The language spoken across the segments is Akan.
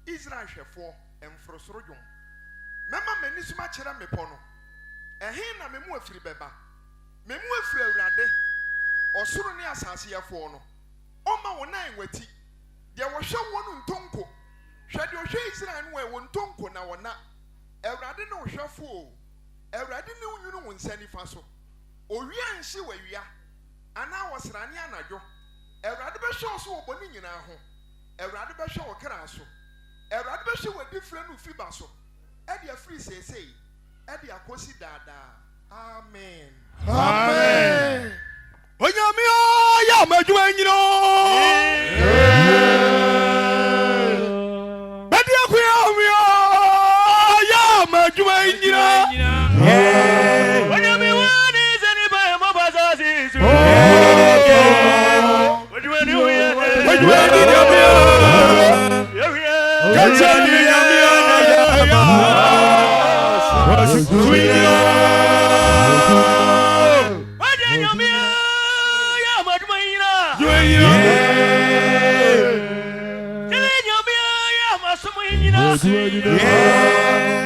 Israel shefo emfrosoro dwom mema manisuma kire mepo no ehin na memu afiri beba memu afiri awurade osoro ne asase yefo no oma wona enwati de wo hwe wonu ntonko hwe de hwe Israel no wo ntonko na wona awurade ne hwefo o awurade ne wunu wo nsani fa so owia nhye wawia ana wosrane anadwo awurade be hwe so wo boni nyina ho awurade be hwe wo kra so awurade be hwe wo different fiba so e dia free say e dia kosi dada amen amen onyame ya madwuma nyino badia ku ya madwuma nyina onyame wani zeni ba mo bazazi su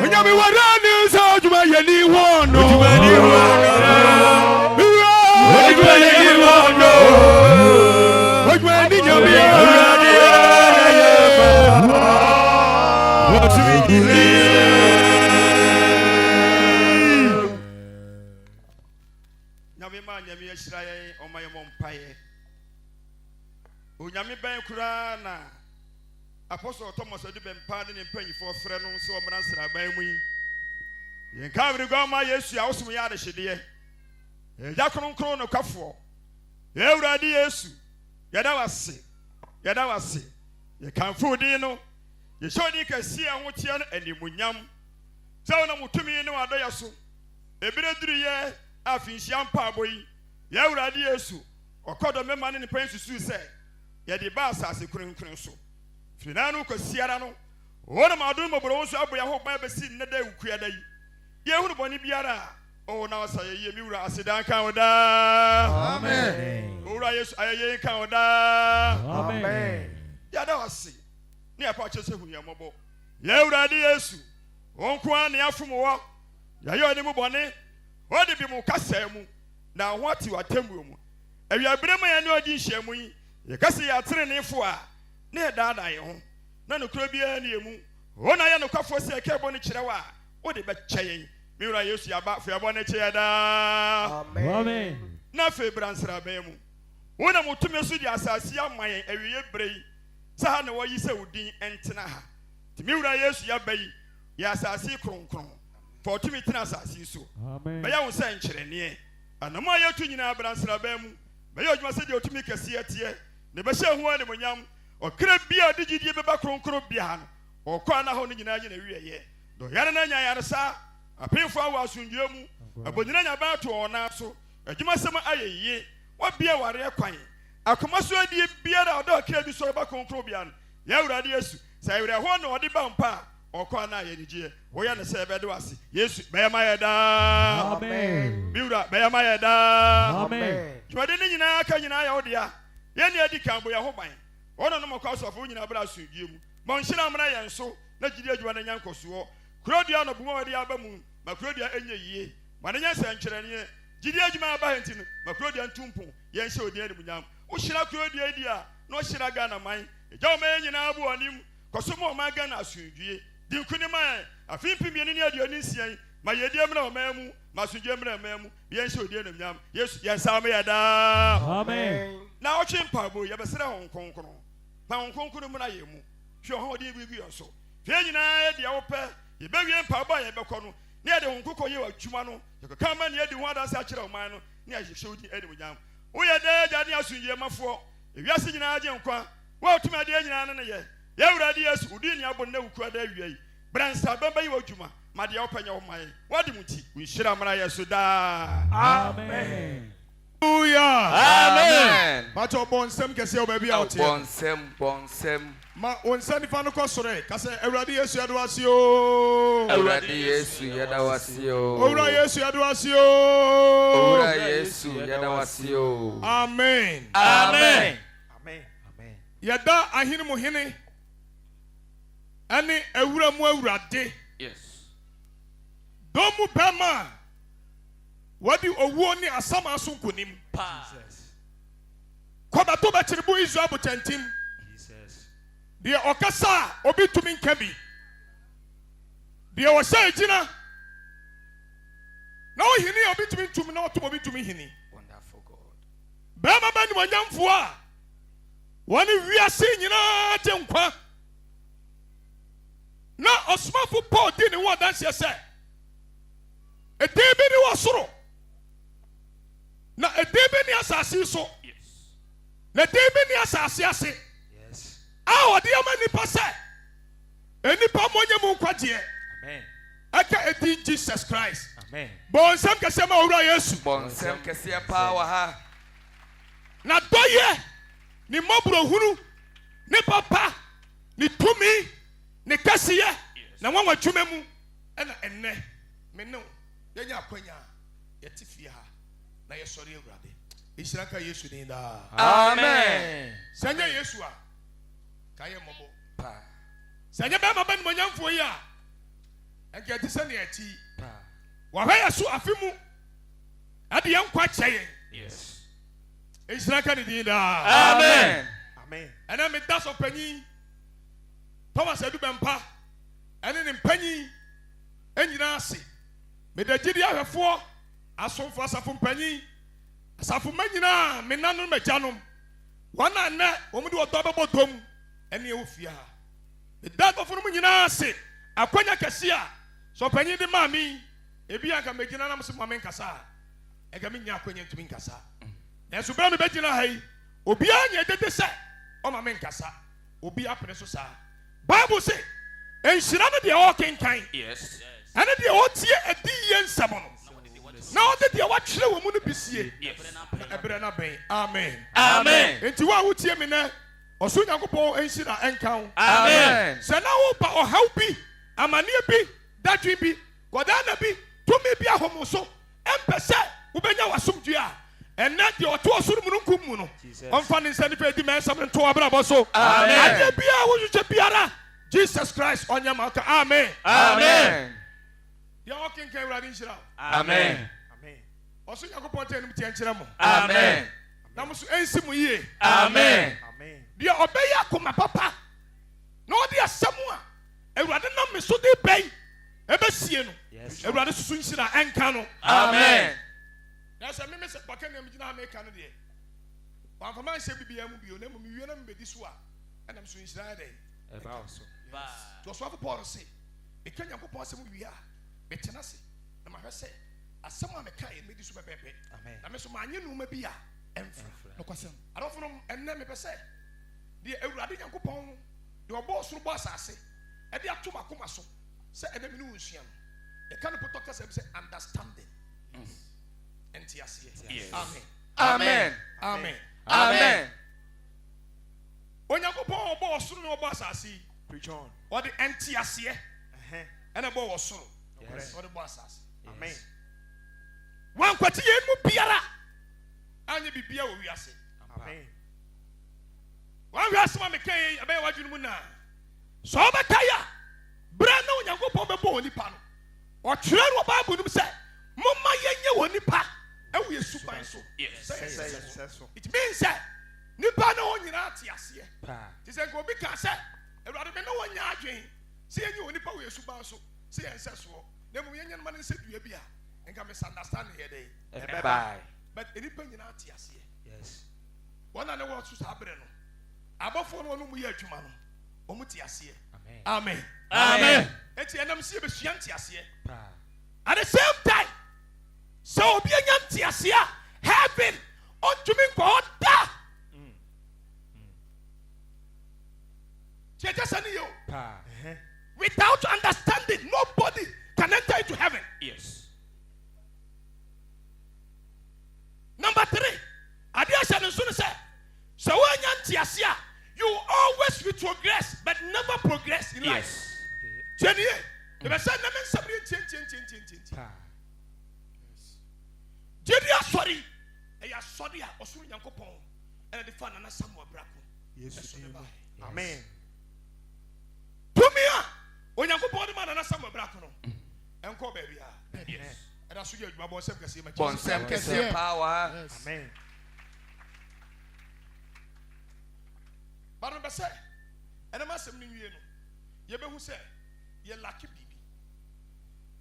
onyame warani sa juma yeni wono nyame ma nyame ahyira yɛn ɔma yɛ mpaeɛ onyame bɛn kura na apostle Thomas odi bɛmpa ne mpanyifo frɛ no sɛ ɔmra nsraban mu yi yɛn ka bere gɔma Yesu a wosom yɛ adehyedeɛ ɛgya kronkron no kwafoɔ Ewurade Yesu yɛda wase yɛkamfo din no yɛhyɛ odi kɛse a hoteɛ no animunyam sɛ wo na mutumi ne wadɔyɛ so ebire duru yɛ afinhyia mpaabɔ yi Ewurade Yesu ɔkɔdɔ mema ne nipa nsusu sɛ yɛde ba asase kronkron so firi na no kɔsiara no wɔn ma adom mɔboro nso abɔ yɛ ho ban bɛsi ne da ukua da yi yɛhunu bɔne biara o na wasa yɛ mi wura asedan kan oda amen wura Yesu ayɛ kan oda amen yɛda wase ne yɛpa kyerɛ sɛ hu yɛ mɔbɔ Ewurade Yesu onko an ne afom wɔ yɛyɛ ɔne mu bɔne ɔde bi mu kasa mu na ho ate watambuo mu awiabere ma yɛ ne ɔdi nhyɛ mu yi yɛkasa yɛ aterenefo a ne yɛdaada yɛ ho na nokura biara ne yɛ mu ɔna yɛ nokwafoɔ sɛ ɛkɛbɔ ne kyerɛ wɔ a wode bɛkyɛ yɛn miwura Yesu yaba fiabɔ ne kyɛ yɛdaa amen na afei bransraban mu wona mutumi so di asase ama yɛn awiye bere yi sɛ ha na wɔyi sɛ wodin ɛntena ha nti miwura Yesu yaba yi yɛ asase kronkron fa ɔtumi tena asase so bɛyɛ wo sɛ nkyerɛneɛ anam a yɛtu nyinaa bransraban mu bɛyɛ adwuma sɛ deɛ ɔtumi kɛseɛ teɛ ne bɛhyɛ ho animuonyam ɔkra bia ɔde gyidie bɛba kronkron bia no ɔkɔ na hɔ no nyinaa nyina wieyɛ dɔyare na nya yaresa apemfo awɔ asomdwoe mu abonyina nya ba to ɔna so adwuma sɛm ayɛ yie wabia ware kwan akoma so adie biara ɔda ɔkra bi so bɛba kronkron bia no Ewurade Yesu sɛ awere hɔ na ɔde ba mpa ɔkɔ na ayɛ nigye woyɛ ne sɛ ɛbɛde wase Yesu bɛyɛ ma yɛ daa amen biwura bɛyɛ ma yɛ daa amen dwumade ne nyinaa aka nyinaa yɛ wo dea yɛne adi kan bo yɛ ho ban ɔno no mɔkɔ asɔfo nyinaa bra asomdwoe mu ma nhyira mmra yɛn so na gyidi adwuma no nya nkɔsoɔ kurodua no boma wɔde aba mu ma kurodua ɛnyɛ yie ma ne nyɛ sɛ nkyerɛneɛ gyidi adwuma aba hɛnti no ma kurodua ntumpo yɛnhyɛ odin animuonyam wohyira kurodua di a na ɔhyira Ghana man ɛgya ɔma yɛ nyinaa bo ɔnim kɔso ma ɔma Ghana asomdwoe di nkonim a afei mpimienu ne aduonu nsia ma yɛdi mmra ɔma mu ma asomdwoe mmra ɔma mu yɛnhyɛ odin animuonyam Yesu yɛnsa me yɛ daa amen na ɔtwe mpaabo yɛbɛsrɛ ho nkronkron pa ho nkronkron mu na yɛ mu hwɛ ho ɔde gugu yɛ so hwɛ nyinaa yɛ deɛ wopɛ yɛbɛwie mpaabo a yɛbɛkɔ no ne yɛde ho nkokɔ yɛ adwuma no yɛkɔka ma ne yɛde ho adanse akyerɛ ɔman no ne yɛhyehyɛ odin animuonyam woyɛ dɛ gya ne asomdwoe mafoɔ ewiase nyinaa gye nkwa woatumi adeɛ nyinaa no ne yɛ Ewurade Yesu wodi ne abɔ ne wukura da awie yi bransa bɛbɛ yi w'adwuma ma deɛ wopɛ nyɛ wo ma yɛ wade mu ti wonhyira mmara yɛ so daa amen hallelujah amen Pacho bonsem kese obabi out here bonsem ma onsa nifa no kɔ sore ka sɛ Ewurade Yesu yɛdo ase o Ewurade Yesu yɛda wase o Owura Yesu yɛdo ase o Owura Yesu yɛda wase o amen amen yɛda ahene mu hene ɛne Ewura mu Ewurade yes domu bɛma wadi owuo ne asama so nkonim Jesus kɔbato bɛkyerebo Israel botantim Jesus deɛ ɔkasa a obi tumi nka bi deɛ ɔhyɛ agyina na ɔhene a obi tumi ntum na ɔtom obi tumi hene wonderful God bɛrima bɛ nimonyamfoɔ a wɔne wiase nyinaa gye nkwa na ɔsomafo Paul di ne ho adanseɛ sɛ ɛdin bi ne wɔ soro na ɛdin bi ne asase yi so yes na ɛdin bi ne asase ase yes a ɔde ama nipa sɛ enipa mmɔnyɛ mu nkwagyeɛ amen ɛka ɛdin Jesus Christ amen bɔnsɛm kɛseɛ ma Owura Yesu bonsem kɛseɛ paa wɔ ha na dɔyɛ ne mmɔborɔhunu ne papa ne tumi ne kɛseɛ na wɔn atwuma mu ɛna ɛnnɛ me ne wo yɛnyɛ akwanya a yɛte fie ha na yɛsɔre Awurade ɛhyira nka Yesu din daa amen sɛ nyɛ Yesu a ka yɛ mmɔbɔ pa sɛ nyɛ bɛrima bɛ nimonyamfoɔ yi a ɛnka ɛte sɛ nea ɛti pa wahwɛ yɛ so afe mu ɛde yɛn nkwa kyɛ yɛn yes ɛhyira nka ne din daa amen ɛnɛ meda sɔ panyin Thomas Adu Bɛmpa ɛne ne mpanyin ɛnyina ase meda gyidi ahwɛfoɔ asomfo asafo mpanyin asafo manyina me nanom magyanom wana na omu de odo bebo dom ene e ofia the dad of no nyina se akwanya kese a so panyin de maami ebi aka magina na mse maame nkasa e ga menya akwanya ntumi nkasa na so bra me bagina ha yi obi anya dede se o maame nkasa obi apene so sa bible say enhyira no de o kenkan Yes. ene de o tie adi ye nsam no na o de wa twere wo mu no bisie ebere na ben amen Amen. enti wa wo tie me na oso nyankopon enhyira enkan Amen. sɛ na wo ba ɔhaw bi amanneɛ bi dadwe bi kɔdaana bi tumi bi ahom so ɛmpɛ sɛ wobɛnya w'asomdwe a ɛnɛ deɛ ɔto ɔsoro mu no nkum mu no ɔmfa ne nsa nipa adi ma ɛnsɛm no nto abrabɔ so Amen. adeɛ biara wohwehwɛ biara Jesus Christ ɔnyɛ ma ɔka amen Amen. deɛ ɔkenka awurade nhyira wo Amen. ɔso nyankopɔn tɛ anim tiɛ nkyerɛ mo Amen. na mo so ɛnsi mo yie Amen. deɛ ɔbɛyɛ akoma papa na ɔde asɛm a awurade nam me so de bɛn ɛbɛsie no awurade susu nhyira ɛnka no Amen. na sɛ meme sɛ baka na megyina ha meka no deɛ wamfama nhyɛ bibia mu bio na mmom mewie na mebɛdi so a ɛnam so nhyira yɛ dɛn nti ɔsoafo paul se meka nyankopɔn asɛm wie a metena se na mahwɛ sɛ asɛm a meka yɛ mɛdi so bɛbɛbɛ na me so maanyɛ nnoɔma bi a ɛmfra nokwasɛm adɔfo no ɛnnɛ mepɛ sɛ deɛ awurade nyankopɔn deɛ ɔbɔɔ soro bɔ asase ɛde ato makoma so sɛ ɛnɛ me ne wo nsua no yɛka no potɔ kasɛm sɛ understanding ɛnte aseɛ Yes. amen Amen. amen Amen. onyankopɔn ɔbɔɔ soro ne ɔbɔ asase yi ɔde ɛnte aseɛ ɛna ɛbɔ wɔ soro Yes. ɔde bɔ asase Amen. wankwate yɛn mu biara anyɛ biribia wɔ wiase wanhwɛ asɛm a meka yɛ ɛbɛyɛ w'adwene mu naa sɛ ɔbɛkae a berɛ na onyankopɔn bɛbɔ wɔ nipa no ɔtwerɛ no wɔ bible nom sɛ momma yɛnyɛ wɔ nipa ɛwɔ yɛ suban so Yes. sɛ yɛsɛ so it means sɛ nipa no hɔ nyinaa te aseɛ nti sɛ nka obi ka sɛ awurade me ne wɔnyɛ adwen sɛ yɛnyɛ wɔ nipa wɔ yɛ suban so sɛ yɛnsɛ soɔ na mmom yɛnyɛ no ma no nsɛ dua bi a nka misunderstand yɛ dɛn Bye. but nipa nyinaa te aseɛ Yes. wɔn a ne wɔ so saa berɛ no abɔfoɔ no wɔn mu yɛ adwuma no wɔn te aseɛ Amen. amen Amen. eti ɛnam si ebesua nte aseɛ at the same time sɛ obi anya nte aseɛ a heaven ɔntumi nkɔ hɔ da kyerɛkyɛ sɛ ne yɛ o without understanding nobody can enter into heaven. Yes. Number 3, adeɛ ahyɛ ne nso no sɛ sɛ woanya nte aseɛ a you always retrogress but never progress in life. Yes. Tiɛ nie ɛbɛ sɛ nnɛ me nsɛm ne ntiɛntiɛntiɛntiɛntiɛnti gyedi asɔre ɛyɛ asɔre a ɔsoro nyankopɔn ɛna de fa nana samuel brako ɛso ne bae Amen. tumi a onyankopɔn de ma nana samuel brako no ɛnkɔ baabi a Yes. ɛda so yɛ adwuma bɔnsɛm kɛseɛ ma Bonsem kese power. Amen. ba no bɛ sɛ ɛnam asɛm no nwie no yɛbɛhu sɛ yɛlake biribi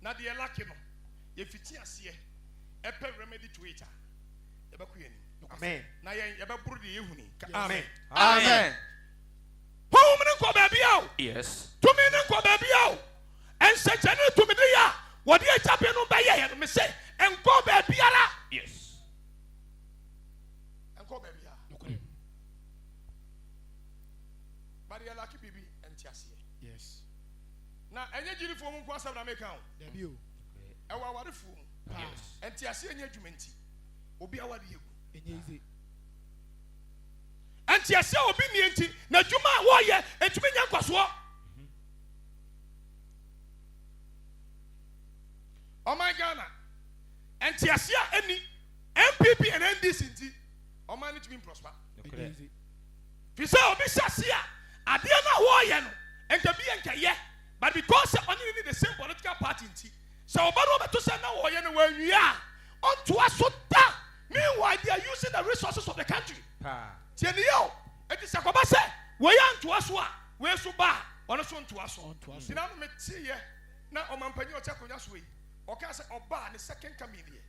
na deɛ yɛlake no yɛfiti aseɛ ɛpɛ remedy to it a yɛbɛkɔ yɛn anim Amen. na yɛn yɛbɛboro deɛ yɛhu ni Amen. Amen. honhom ne nkɔ baabi a o Yes. tumi ne nkɔ baabi a o ɛnsɛnkyɛnne ne tumi de yɛ a wɔde agyabe no bɛyɛ yɛ no me sɛ ɛnkɔ baabiara Yes. ɛnkɔ baabiara bade yɛlake biribi ɛnte aseɛ Yes. na ɛnyɛ gyirifoɔ mu nko asɛm na meka o Dabi o. ɛwɔ awarefoɔ mu Yes. ɛnte aseɛ nyɛ adwuma nti obi awade yɛ gu Enye ize. ɛnte aseɛ obi nie nti na adwuma a wɔyɛ ɛtumi nya nkɔsoɔ ɔman ghana ɛnte aseɛ a ɛni npp and ndc nti ɔman no tumi prosper Enye ize. fi sɛ obi hyɛ ase a adeɛ no a wɔreyɛ no nka bi yɛ nkɛyɛ but because sɛ ɔne ne the same political party nti sɛ ɔba no wɔbɛto sɛ na wɔyɛ no wɔanwia a ɔntoa so da meanwhile they are using the resources of the country tie ne yɛ o ɛti sɛ kɔba sɛ wɔyɛ antoa so a wɔyɛ so ba a ɔno so ntoa so Ɔntoa so. nti na no meteyɛ na ɔmampanyin a ɔte akonnwa so yi ɔka sɛ ɔbaa ne second coming deɛ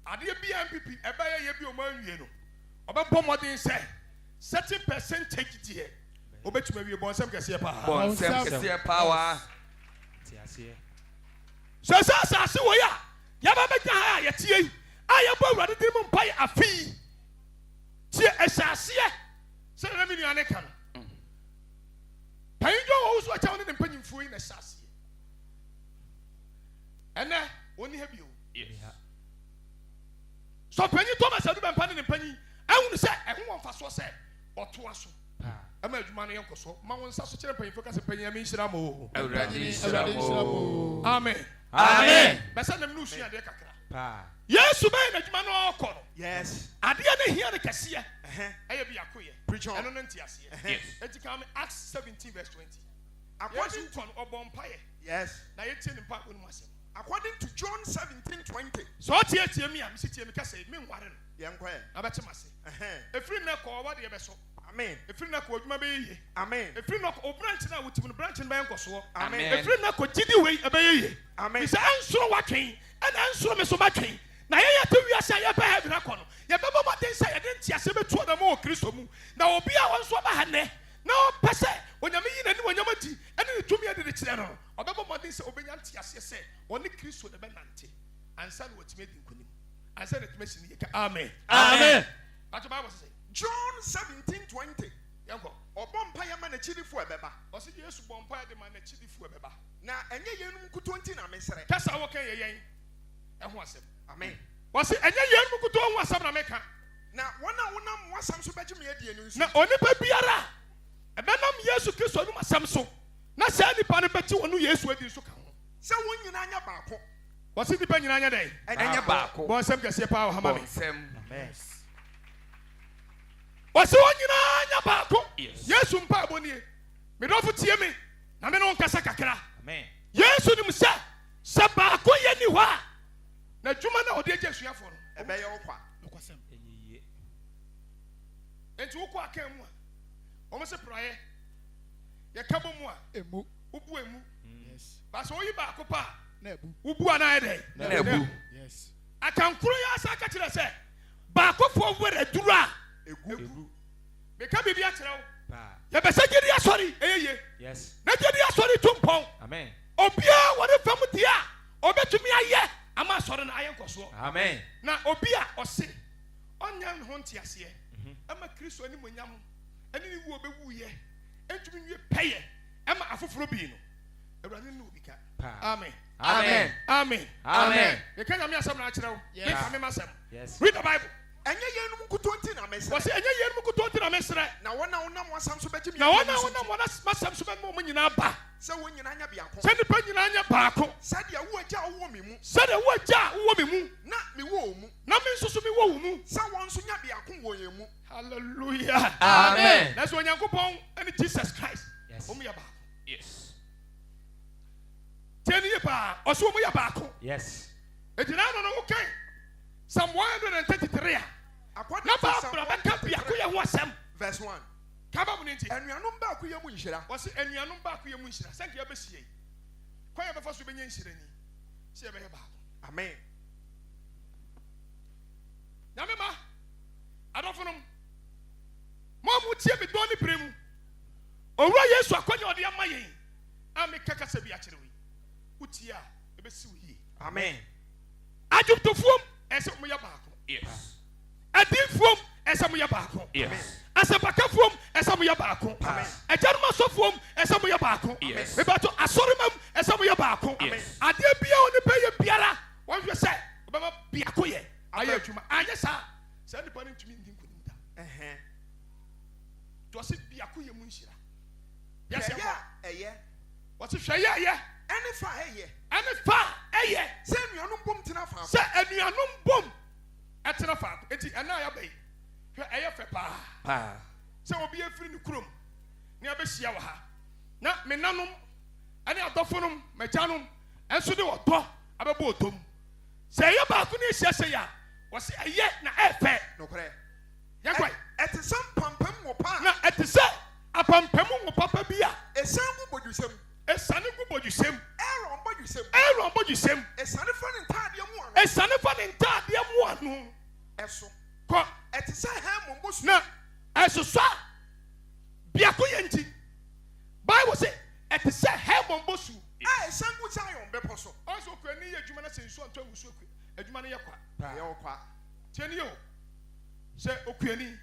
adeɛ bi a npp ɛbɛyɛ yɛ bi ɔmu wanwie no obɛbɔ mmɔden sɛ certain percentage deɛ obɛtumi awie bɔnsɛm kɛseɛ paa Bonsam kɛseɛ power. sɛ sɛ asase wɔ yi a yɛba bɛgya ha a yɛtie yi a yɛbɔ awurade din mu mpaeɛ afei tie ɛhyɛaseɛ sɛ na me nuane ka no panyin dwa wɔ wo so akyɛw ne ne mpanyimfoɔ yi na ɛhyɛaseɛ ɛnɛ ɔni ha bio sɛ panyin thomas adu bɛmpa ne ne mpanyin ahunu sɛ ɛho wɔ mfasoɔ sɛ ɔtoa so ɛma adwuma no yɛnkɔ so ma wo nsa so kyerɛ mpanyimfoɔ ka sɛ panyin ame nhyira ma o Awurade nhyira mo. amen Amen. bɛsɛ nam ne wosua adeɛ kakra Pa. yesu bɛyɛ n'adwuma no ɔkɔ no Yes. adeɛ ne hia no kɛseɛ Uh-huh. ɛyɛ bi akoyɛ Preach on. ɛno no nte aseɛ Yes. ɛnti ka me Acts 17 verse 20 According yesu kɔ no ɔbɔ mpaeɛ Yes. na yɛtie ne mpaebɔ no mu asɛm According to John 17:20. sɛ ɔteatie me a mesi tie me ka sɛ menware no Yankwa. na bɛkyem ase Uh-huh. ɛfiri nnɛ kɔ ɔwɔ deɛ bɛso Amen. ɛfiri nnɛ kɔ adwuma bɛyɛ yie Amen. ɛfiri nnɛ kɔ obranch no a wotim no branch no bɛyɛ nkɔsoɔ Amen. ɛfiri nnɛ kɔ gyidi wei ɛbɛyɛ yie Amen. bisɛ ɛnsoro watwen ɛna ɛnsoro me so matwen na yɛyɛ te wiase a yɛbɛ heaven akɔ no yɛbɛbɔ mmɔden sɛ yɛde ntease bɛtu ɔdama wɔ kristo mu na obi a wɔn nso ɔba ha nnɛ na ɔpɛ sɛ onyame yi n'anim onyam adi ɛne ne tumi ade de kyerɛ no ɔbɛbɔ mmɔden sɛ ɔbɛnya nteaseɛ sɛ ɔne kristo na bɛnante ansa na watumi adi nkonim ansa na tumi asi ne yɛ ka amen Amen. bato bible sɛ John 17:20. yɛnkɔ Ɔbɔ mpaeɛ ma n'akyidifo ɛbɛba. ɔsɛ yesu bɔ mpaeɛ de ma n'akyidifoɔ ɛbɛba Na ɛnyɛ yɛnum nkuto nti na mesrɛ. kasa a wɔka yɛ yɛn ɛho asɛm Amen. wɔsɛ ɛnyɛ yɛn mu kutu ho asɛm na meka Na wɔn a wonam wasam so bɛgye me adie no nso. na onipa biara a ɛbɛnam yesu kristo anom asɛm so na saa nipa no bɛte wɔn no yesu adi nso ka ho Sɛ wɔn nyinaa nyɛ baako. wɔsɛ nipa nyinaa nyɛ dɛn Ɛnyɛ baako. bɔ nsɛm kɛseɛ paa wɔ hama me Bonsam. wɔsɛ wɔn nyinaa nyɛ baako Yes. yesu mpaebɔ nie medɔfo tie me na me ne wo nkasa kakra Amen. yesu nim sɛ baako yɛ ni hɔ a na adwuma no a ɔde agya asuafoɔ no Ɛbɛyɛ wo kwa. nokwasɛm Ɛyɛ. enti wokɔ akan mu a ɔmo sɛ praeɛ yɛka bɔ mu a emu wobu emu yes baasa oyi baako pa na ebu wobu anaa yɛ dɛn Na ebu. yes akankoro yɛ asa aka kyerɛ sɛ baakofoɔ wɛrɛ aduru a Egu. meka biribi akyerɛ wo Pa. yɛbɛsɛ gyedi asɔre ɛyɛ ye Yes. na gyedi asɔre to mpɔn Amen. obiara wɔde fam deɛ a ɔbɛtumi ayɛ ama asɔre no ayɛ nkɔsoɔ Amen. na obi a ɔse ɔnya ne ho nteaseɛ ɛma kristo anim onyam ɛne ne wu ɔbɛwuyɛ ɛntumi nwie pɛyɛ ɛma afoforɔ bii no awurade ne obi ka Pa. amen Amen. amen Amen. meka nyame asɛm na akyerɛ wo Yes. meka me masɛm Yes. read the bible Ɛnyɛ yɛnum nkuto nti na mesrɛ. wɔsɛ ɛnyɛ yɛn mu kutɔ nti na mesrɛ Na wɔn a wonam wasam so bɛgye me na adie wɔn no a nso wɔnam nti. wɔn masɛm so bɛma wɔn nyinaa ba Sɛ wɔn nyinaa nyɛ baako. sɛ nipa nyinaa nyɛ baako Sɛdeɛ wo agya a wowɔ me mu sɛdeɛ wo agya a wowɔ me mu na mewɔ wo mu. na me nso so mewɔ wo mu Sɛ wɔn nso nyɛ baako wɔ yɛn mu. hallelujah Amen. na sɛ onyankopɔn ne jesus christ Yes. wɔn yɛ baako Yes. tie ne yie paa ɔsɛ wɔn yɛ baako Yes. egyina ano no wokan psalm 133 a According na to baako Psalm na bɛka biako yɛ ho asɛm verse 1. kaba mu ne nti Anuanom baako yɛ mu nhyira. wɔsɛ anuanom baako yɛ mu nhyira sɛ nka yɛbɛsie yi kwan yɛ bɛfa so bɛnya nhyira ni sɛ yɛbɛyɛ baako Amen. nyame ma adɔfo nom mo a motie me dɔn ne berɛ mu owura yesu akɔnya ɔde ama yɛn a meka kasa bi akyerɛ wo yi wotie a ɛbɛsi wo yie Amen. adwomtofoɔm ɛsɛ moyɛ baako Yes. adiifoɔm ɛsɛ moyɛ baako Yes. asɛmpakafoɔm ɛsɛ moyɛ baako Amen. agyanom asɔfoɔm ɛsɛ moyɛ baako Yes. mebato asɔremam ɛsɛ moyɛ baako Yes. adeɛ bia wo nipa yɛ biara wɔhwɛ sɛ wobɛma biako yɛ ayɛ adwuma anyɛ saa saa nipa no ntumi ndi nkonim da Ɛhɛn. nti ɔse biako yɛ mu nhyira yɛsɛ Hwɛ kɔ yɛ a ɛyɛ. wɔse hwɛ yɛ ɛyɛ Ɛne fa a ɛyɛ. ɛne fa a ɛyɛ Sɛ anuanom bom tena faako. sɛ anuanom bom ɛtena faako enti ɛna a yɛaba yi hwɛ ɛyɛ fɛ paa Pa. sɛ obi afiri ne kurom ne abɛhyia wɔ ha na me nanom ɛne adɔfonom magyanom ɛnso de wɔdɔ abɛbɔ ɔdɔm sɛ ɛyɛ baako ne ahyia sɛ yi a wɔse ɛyɛ na ɛɛfɛ Nokorɛ. yɛkɔe Ɛte sɛ mpampam wɔ pa na ɛte sɛ apampamu wo papa bi a a ɛsiane gu bɔdwesɛm. ɛsane gu bɔdwesɛm Aaron bɔdwesɛm. aaron bɔdwesɛm Ɛsiane fa ne ntaadeɛ mu ano. ɛsane fa ne ntaadeɛ mu ano Ɛso. kɔ ɛte sɛ hɛn mɔmbosu na ɛsoso a biako yɛ nti bible say ɛte sɛ hɛn mɔmbosu a ɛsan gu Zion bepɔ so ɔnso okuani yɛ adwuma na sɛ nsuo ntɔ Owusu adwuma no yɛ kwa ɛyɛ ɔkwa tiɛ ni o sɛ okuani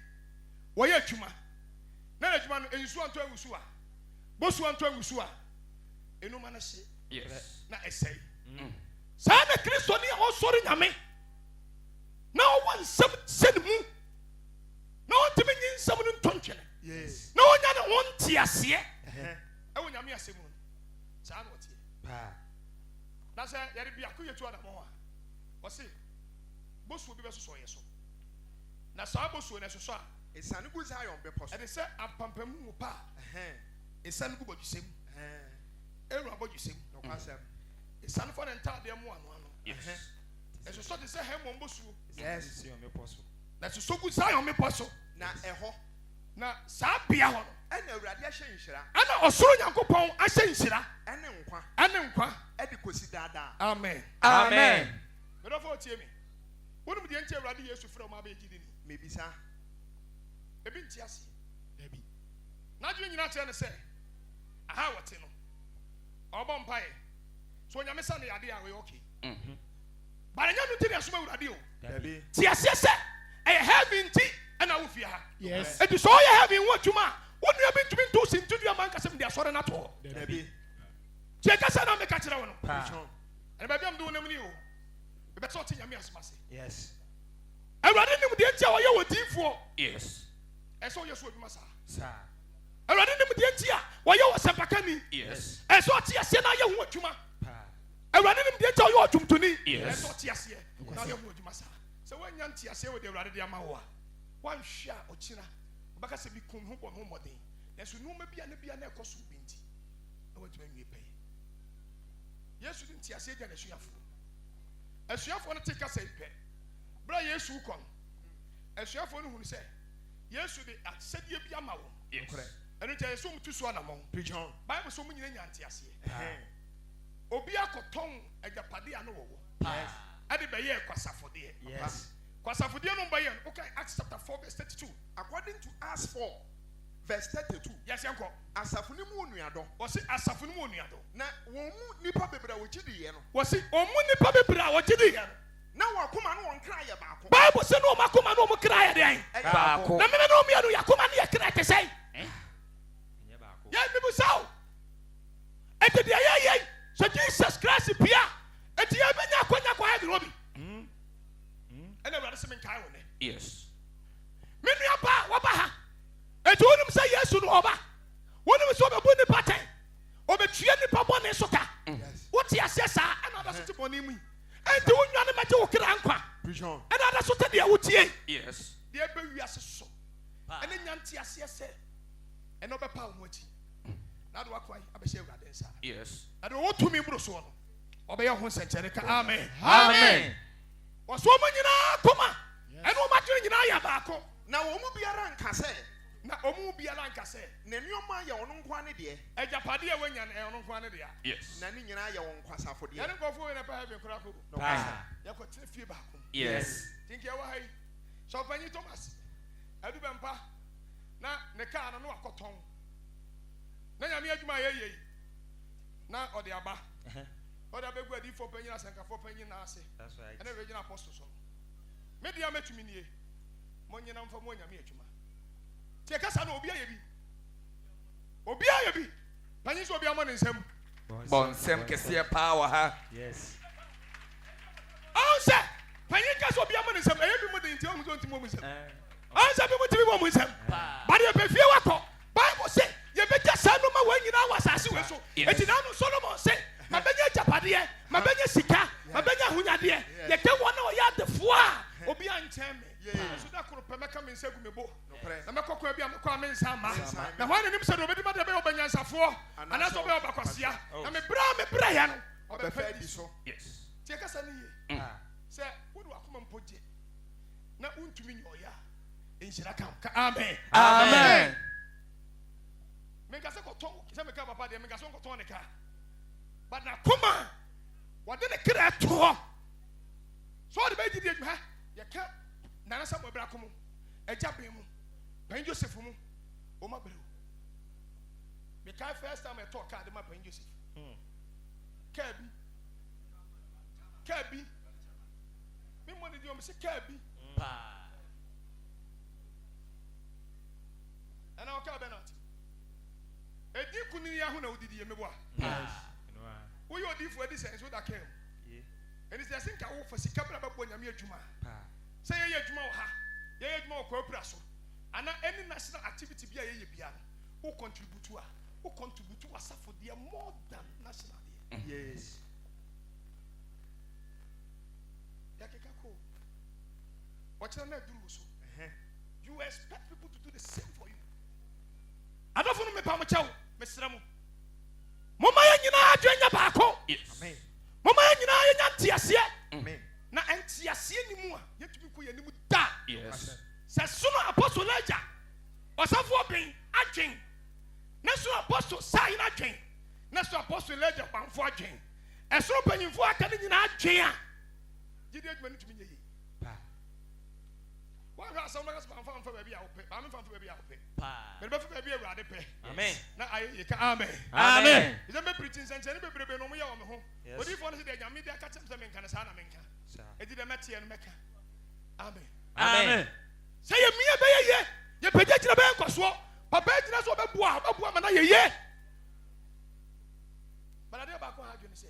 wɔyɛ adwuma na adwuma no nsuo ntɔ Owusu a bosu ntɔ Owusu a enuma no hye Yes. na ɛsɛe saa na kristo ni a ɔsɔre nyame na ɔwɔ nsɛm sɛ ne mu na ɔntumi nyi nsɛm no ntɔ ntwene yes na ɔnya ne ho nte aseɛ ɛwɔ nyame asɛm mu no saa na ɔteɛ na sɛ yɛde biako yɛtu adammɔ a ɔse bosuo bi bɛsosɔ yɛ so na saa bosuo no ɛsosɔ a ɛsan gu Zion bepɔ so ɛde sɛ apampamu mu pa a ɛsiane gu bɔdwesɛm ɛwura bɔdwesɛm nokwasɛm ɛsiane fa ne ntadeɛ mu ano Yes. ɛsosɔ te sɛ hɛmmɔ bosuo yes na ɛsosɔ gu Zion mepɔ so na ɛhɔ na saa bea hɔ no ɛna Awurade ahyɛ nhyira ɛna ɔsoro nyankopɔn ahyɛ nhyira ɛne nkwa ɛne nkwa ɛde kɔsi daadaa amen Amen. medɔfo ɔtie me wonom deɛ nti Awurade Yesu frɛ ɔma bɛgye di ni mebisa ebi nti aseɛ dabi n'adwene nyinaa kyerɛ ne sɛ aha wɔte no ɔbɔ mpaeɛ so onyame sa ne yade a wɔyɛ okay bare nya no nti ne asoma Awurade o dabi ti aseɛ sɛ ɛyɛ heaven nti ɛna wo fie ha Yes. eti sɛ ɔyɛ heaven ho adwuma a wo nua bi ntumi nto si ntudua ma nkasɛm de asɔre no ato hɔ dabi tie kasa na meka kyerɛ wo no Twɛn. ɛne baabi a mede wo nam ni o mebɛsɛ ɔte nyame asɛm ase Yes. Awurade nim deɛ nti a wɔyɛ wɔ diifoɔ Yes. ɛsɛ ɔyɛ so adwuma saa Sir. Awurade nim deɛ nti a wɔyɛ wɔ sɛmpakani Yes. ɛsɛ ɔte aseɛ na ayɛ ho adwuma Pa. Awurade nim deɛ nti a ɔyɛ ɔdwomtoni Yes. ɛsɛ ɔte aseɛ na ɔyɛ ho adwuma saa sɛ woanya nte aseɛ wɔ deɛ Awurade de ama wo a woanhwɛ a ɔkyena wobɛka sɛ bi kum ho bɔ ho mmɔden nanso nneɛma bia ne bia na ɛkɔ so bi nti na woatumi awie pɛyɛ Yesu de nte aseɛ gya n'asuafoɔ no te kasa yi pɛ berɛ a Yesu kɔ no asuafoɔ no hunu sɛ Yesu de asɛdeɛ bi ama wɔn Yes. ɛno nti ɛyɛ sɛ ɔmtu so anammɔn Preaching. Bible sɛ ɔmo nyina nya nte aseɛ obi akɔtɔn agyapadeɛ a no wɔwɔ Yes. ɛde bɛyɛ kwasafodeɛ Yes. kwasafodeɛ no bɛyɛ no okay Acts chapter 4 verse 32 According to Acts 4 verse 32 yɛsɛ nkɔ asafo no mu onuadɔ wɔse asafo no mu onuadɔ na wɔn mu nipa bebree a wɔgye diiɛ no wɔse ɔmo nipa bebree a wɔgye di yɛ no na wɔn akoma no wɔn kra yɛ baako Bible sɛ ne ɔmo akoma ne ɔmo kra yɛ deɛn ɛyɛ Baako. na meme ne ɔmo yɛ no yɛakoma ne yɛkra te sɛn Ɛnyɛ baako. yɛn bibu saw ɛte deɛ yɛyɛ sɛ Jesus Christ pia ɛte yɛbɛnya akɔnya kɔ heaven hɔ bi ɛna Awurade sɛ menkae wo nɛ Yes. me nua ba a wɔba ha ɛti wonim sɛ Yesu no ɔba wonim sɛ ɔbɛbu nipa tɛn ɔbɛtua nipa bɔne so ka wote aseɛ saa ɛna ada so te bɔne mu yi ɛnti wo nwa ne mɛgye wo kra nkwa Preaching. ɛna ada so te deɛ wotie Yes. deɛ ɛbɛ wiase so ɛne nya nte aseɛ sɛ ɛna ɔbɛpa wo mu akyi na ade wakwan abɛhyɛ Awurade nsa Yes. na de wɔwɔ tumi mmoro soɔ no ɔbɛyɛ ho nsɛnkyɛnne ka amen Amen. wɔso ɔmo nyinaa koma ɛne ɔmo adwene nyinaa yɛ baako na wɔn mu biara nka sɛ na ɔmo mu biara nka sɛ ne nneɛma yɛ ɔno nkoa ne deɛ agyapadeɛ a wanya no ɛyɛ ɔno nkoa ne dea Yes. na ne nyinaa yɛ wɔn nkwasafodeɛ yɛne nkɔfoɔ wei na pɛ heaven koraa kɔdu Pa. yɛkɔtena fie baako mu Yes. tinki ɛwɔ ha yi sɛ ɔpanyin Thomas adu bɛmpa na ne kaa no na wakɔtɔn na nyame adwuma a yɛyɛ yi na ɔde aba ɔde abɛgu adiifoɔ panyin asɛnkafoɔ panyin na ase That's right. ɛna bɛgyina apɔsto so me deɛ mɛtumi nie monyina mfa mo nyame adwuma tie kasa na obi ayɛ bi obi ayɛ bi panyin sɛ obi amɔ ne nsam Bɔnsɛm kɛseɛ paa wɔ ha. Yes. ɔn sɛ panyin ka sɛ obi amɔ ne nsam ɛyɛ bi mu de nti ɔhu sɛ ɔntimi wɔ mu nsam ɔn sɛ bi mu timi wɔ mu nsam bade yɛpɛ fie wakɔ Bible sɛ yɛbɛgya saa noma wɔn nyinaa wɔ asase wɔ so Yes. eti n'ano Solomon sɛ mabɛnya agyapadeɛ mabɛnya sika mabɛnya ahonyadeɛ yɛkɛ wɔn a ɔyɛ adefoɔ a obi ankyɛn me nso da koro pɛ mɛka me nsa gu me bo Nokorɛ. na mɛkɔ kwan bi a mɛkɔ a me nsa ma Nsa na hɔ anim sɛ deɛ ɔbɛdi ma deɛ bɛyɛ ɔbɛnyansafoɔ anaasɛ ɔbɛyɛ ɔbɛkwasea na mebrɛ yɛ no ɔbɛfɛ ɔbɛfɛ adi di so so Yes. tie kasa ne yie Pa. sɛ wode wakoma mpo gye na wontumi nyɛ ɔyɛ a nhyira ka wo ka amen Amen. menka sɛ kɔtɔn sɛ meka papa deɛ menka sɛ nkɔtɔn ne ka but na koma wɔde ne kra to hɔ so ɔde bɛgye di adwuma yɛka nana sɛ mɔbrɛ ko mu eja ben mu pan Joseph mu o ma brɛ me kai first time I talk card ma pan Joseph Kabi me mo ni di o me se Kabi ana o ka benat edi kunini ya hu na odidi ye meboa wo yo di fu edi sense wo da kem eni se senka wo fa sika bra babo nyame adwuma se ye adwuma wo ha ye adwuma wo ko apura so ana any national activity bia ye bia wo contribute wasafo dia more than national dia Yes. yakeka ko watch na duru so you expect people to do the same for you adofo no me pa mo chawo me sira mo mama ya nyina adwenya baako Amen. mama ya nyina ya ntiase Amen. na ntiase ni mu a yetumi ko yanimu da Yes. se suno apostle aja osafo ben adwen na so apostle sai na adwen na so apostle aja kwanfo adwen eso panyimfo aka ni nyina adwen a gidi adwuma ni tumi nye yi wa ha so na so fanfa ba bia wo pe ba me fanfa ba bia wo pe me be fa ba bia Awurade pe Amen. na aye ka amen Amen. is me preaching sense ni bebrebe no mo ya wo me ho odi fo no se de nyame de aka tem se me nka na sa na me nka edi de metie no meka amen Amen. say ye mia be ye ye pagya gyina be nkoso papa gyina so be boa ma na ye ye balade ba ko ha dwene se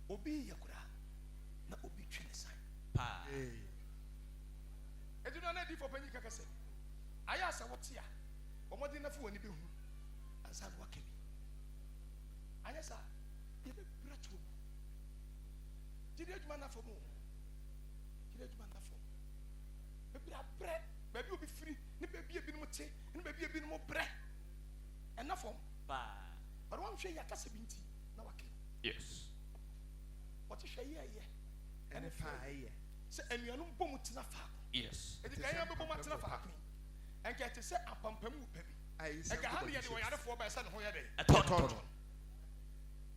obi ye kura na obi twene sai edi no na di for panyi kaka se aya sa wotia omodi na fu woni be hu ansa no wakebi anya sa ye be brato jide adwuma na fomu jide adwuma na fomu be bra bre baby obi free ni baby ebi no te ni baby ebi no bre ena fom but one hwe yakase binti na wakebi Yes. what hwe ye And if I se enuanum bom tena fa Yes. edi kan ya bom tena fa and get to say apampamu pa bi e ga ha ne ye de oyarefo ba sa ne ho ye dey Atoton.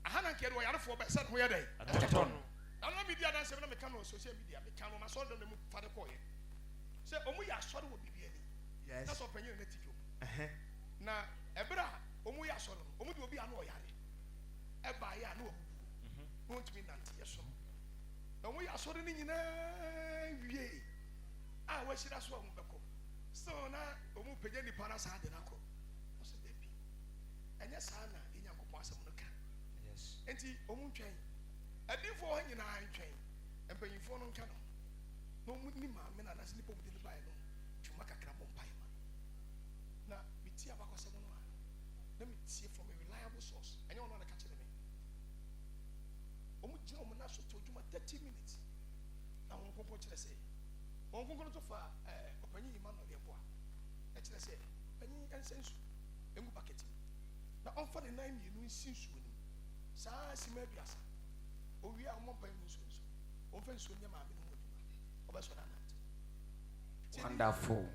aha na nke de oyarefo ba sa ne ho ye dey Atoton. na media dan se na me ka no social media me ka no na so do mu fa de ko ye se omu ya asore wo bibia ni Yes. na so panyin na tijo na ebra omu ya asore no omu de obi anu oyare e ba ya na obu won't mean that yes na omu ya asore ni nyina wie a wa shira so omu beko so na omu pagya ni para sa de na ko o se de bi enya sa na enyankopon asem no ka Yes. enti omu ntwen adifo ho nyina ntwen empanyimfo no nka no no mu ni ma me na na slipo mu de bae no twuma kakra mo mpae ma na bitia bakosem no a na mitie from a reliable source enya ono na ka kire me omu gina omu na so to dwuma 30 minutes na won konko kire se won konko no to fa opanyi yima no lebo a kire se panyi ensensu emu bucket na on fa the 9 mienu nsinsu ni saa sima biasa owi a mo pan nsu nsu on fa nsu nya ma me no dwuma obaso na nat Wonderful.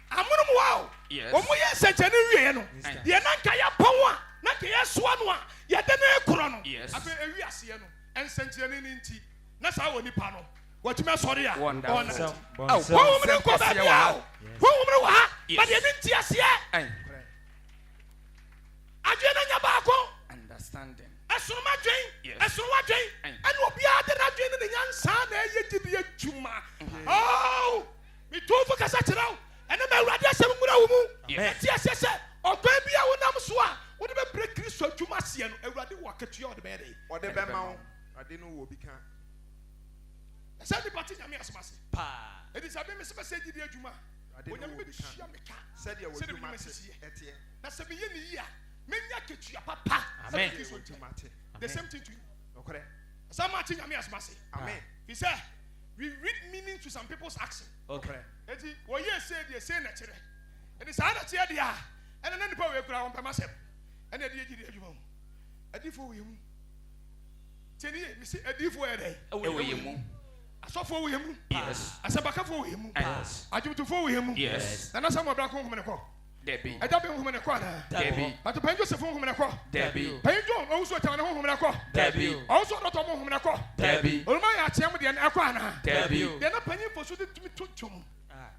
amunum wow Yes. omu ye senchene wie no ye na nka ya pon a na ka ye soa no a ye de na ekoro no Yes. afa ewi ase no ensenchene ni nti na saa woni pa no watuma sori a Wonderful. wo mu ko ba bia wo mu wa ha Yes. ba de ni nti ase adwe na nya ba ko Understanding. esunuma dwen Yes. esunuma dwen ene obi a de na dwen ne nyansa na eye gidi adwuma oh mi to fo kasa kirawo ene ma awurade asem ngura wo mu Yes. ti ase se odan bia wo nam so a wo de be break Kristo adwuma se no awurade wo akatua wo de be dey or the bema ade no wo bi ka ese di party nyame asomase edi sabe me se be se gidi adwuma ade no onyame wo be bi ka hia me ka said you Sɛ de do bi mate me sisi ye. etie na se be ye ni yi a menya ketua papa Amen. Kristo you do adwuma. mate The same thing to you okore some party nyame asomase amen he said we read meaning to some people's action okore eti wo ye say de say na kire edi sa na kire dia ene na nipa we kura won pema sem ene de gidi adwuma mu adifo we mu teni mi si adifo e dey Ewo ye mu. asofo we mu Yes. asabakafo we mu Yes. ajumtufo we mu Yes. na sa mo bra ko hom ne ko Debbie. eja be hom ne ko na Debbie. but pen Joseph hom ne ko Debbie. pen John Owusu ta ne hom ne ko Debbie. Owusu do to mo hom ne ko Debbie. oluma ya chiam de ne ko ana Debbie. de na panyin fo so de tumi to twom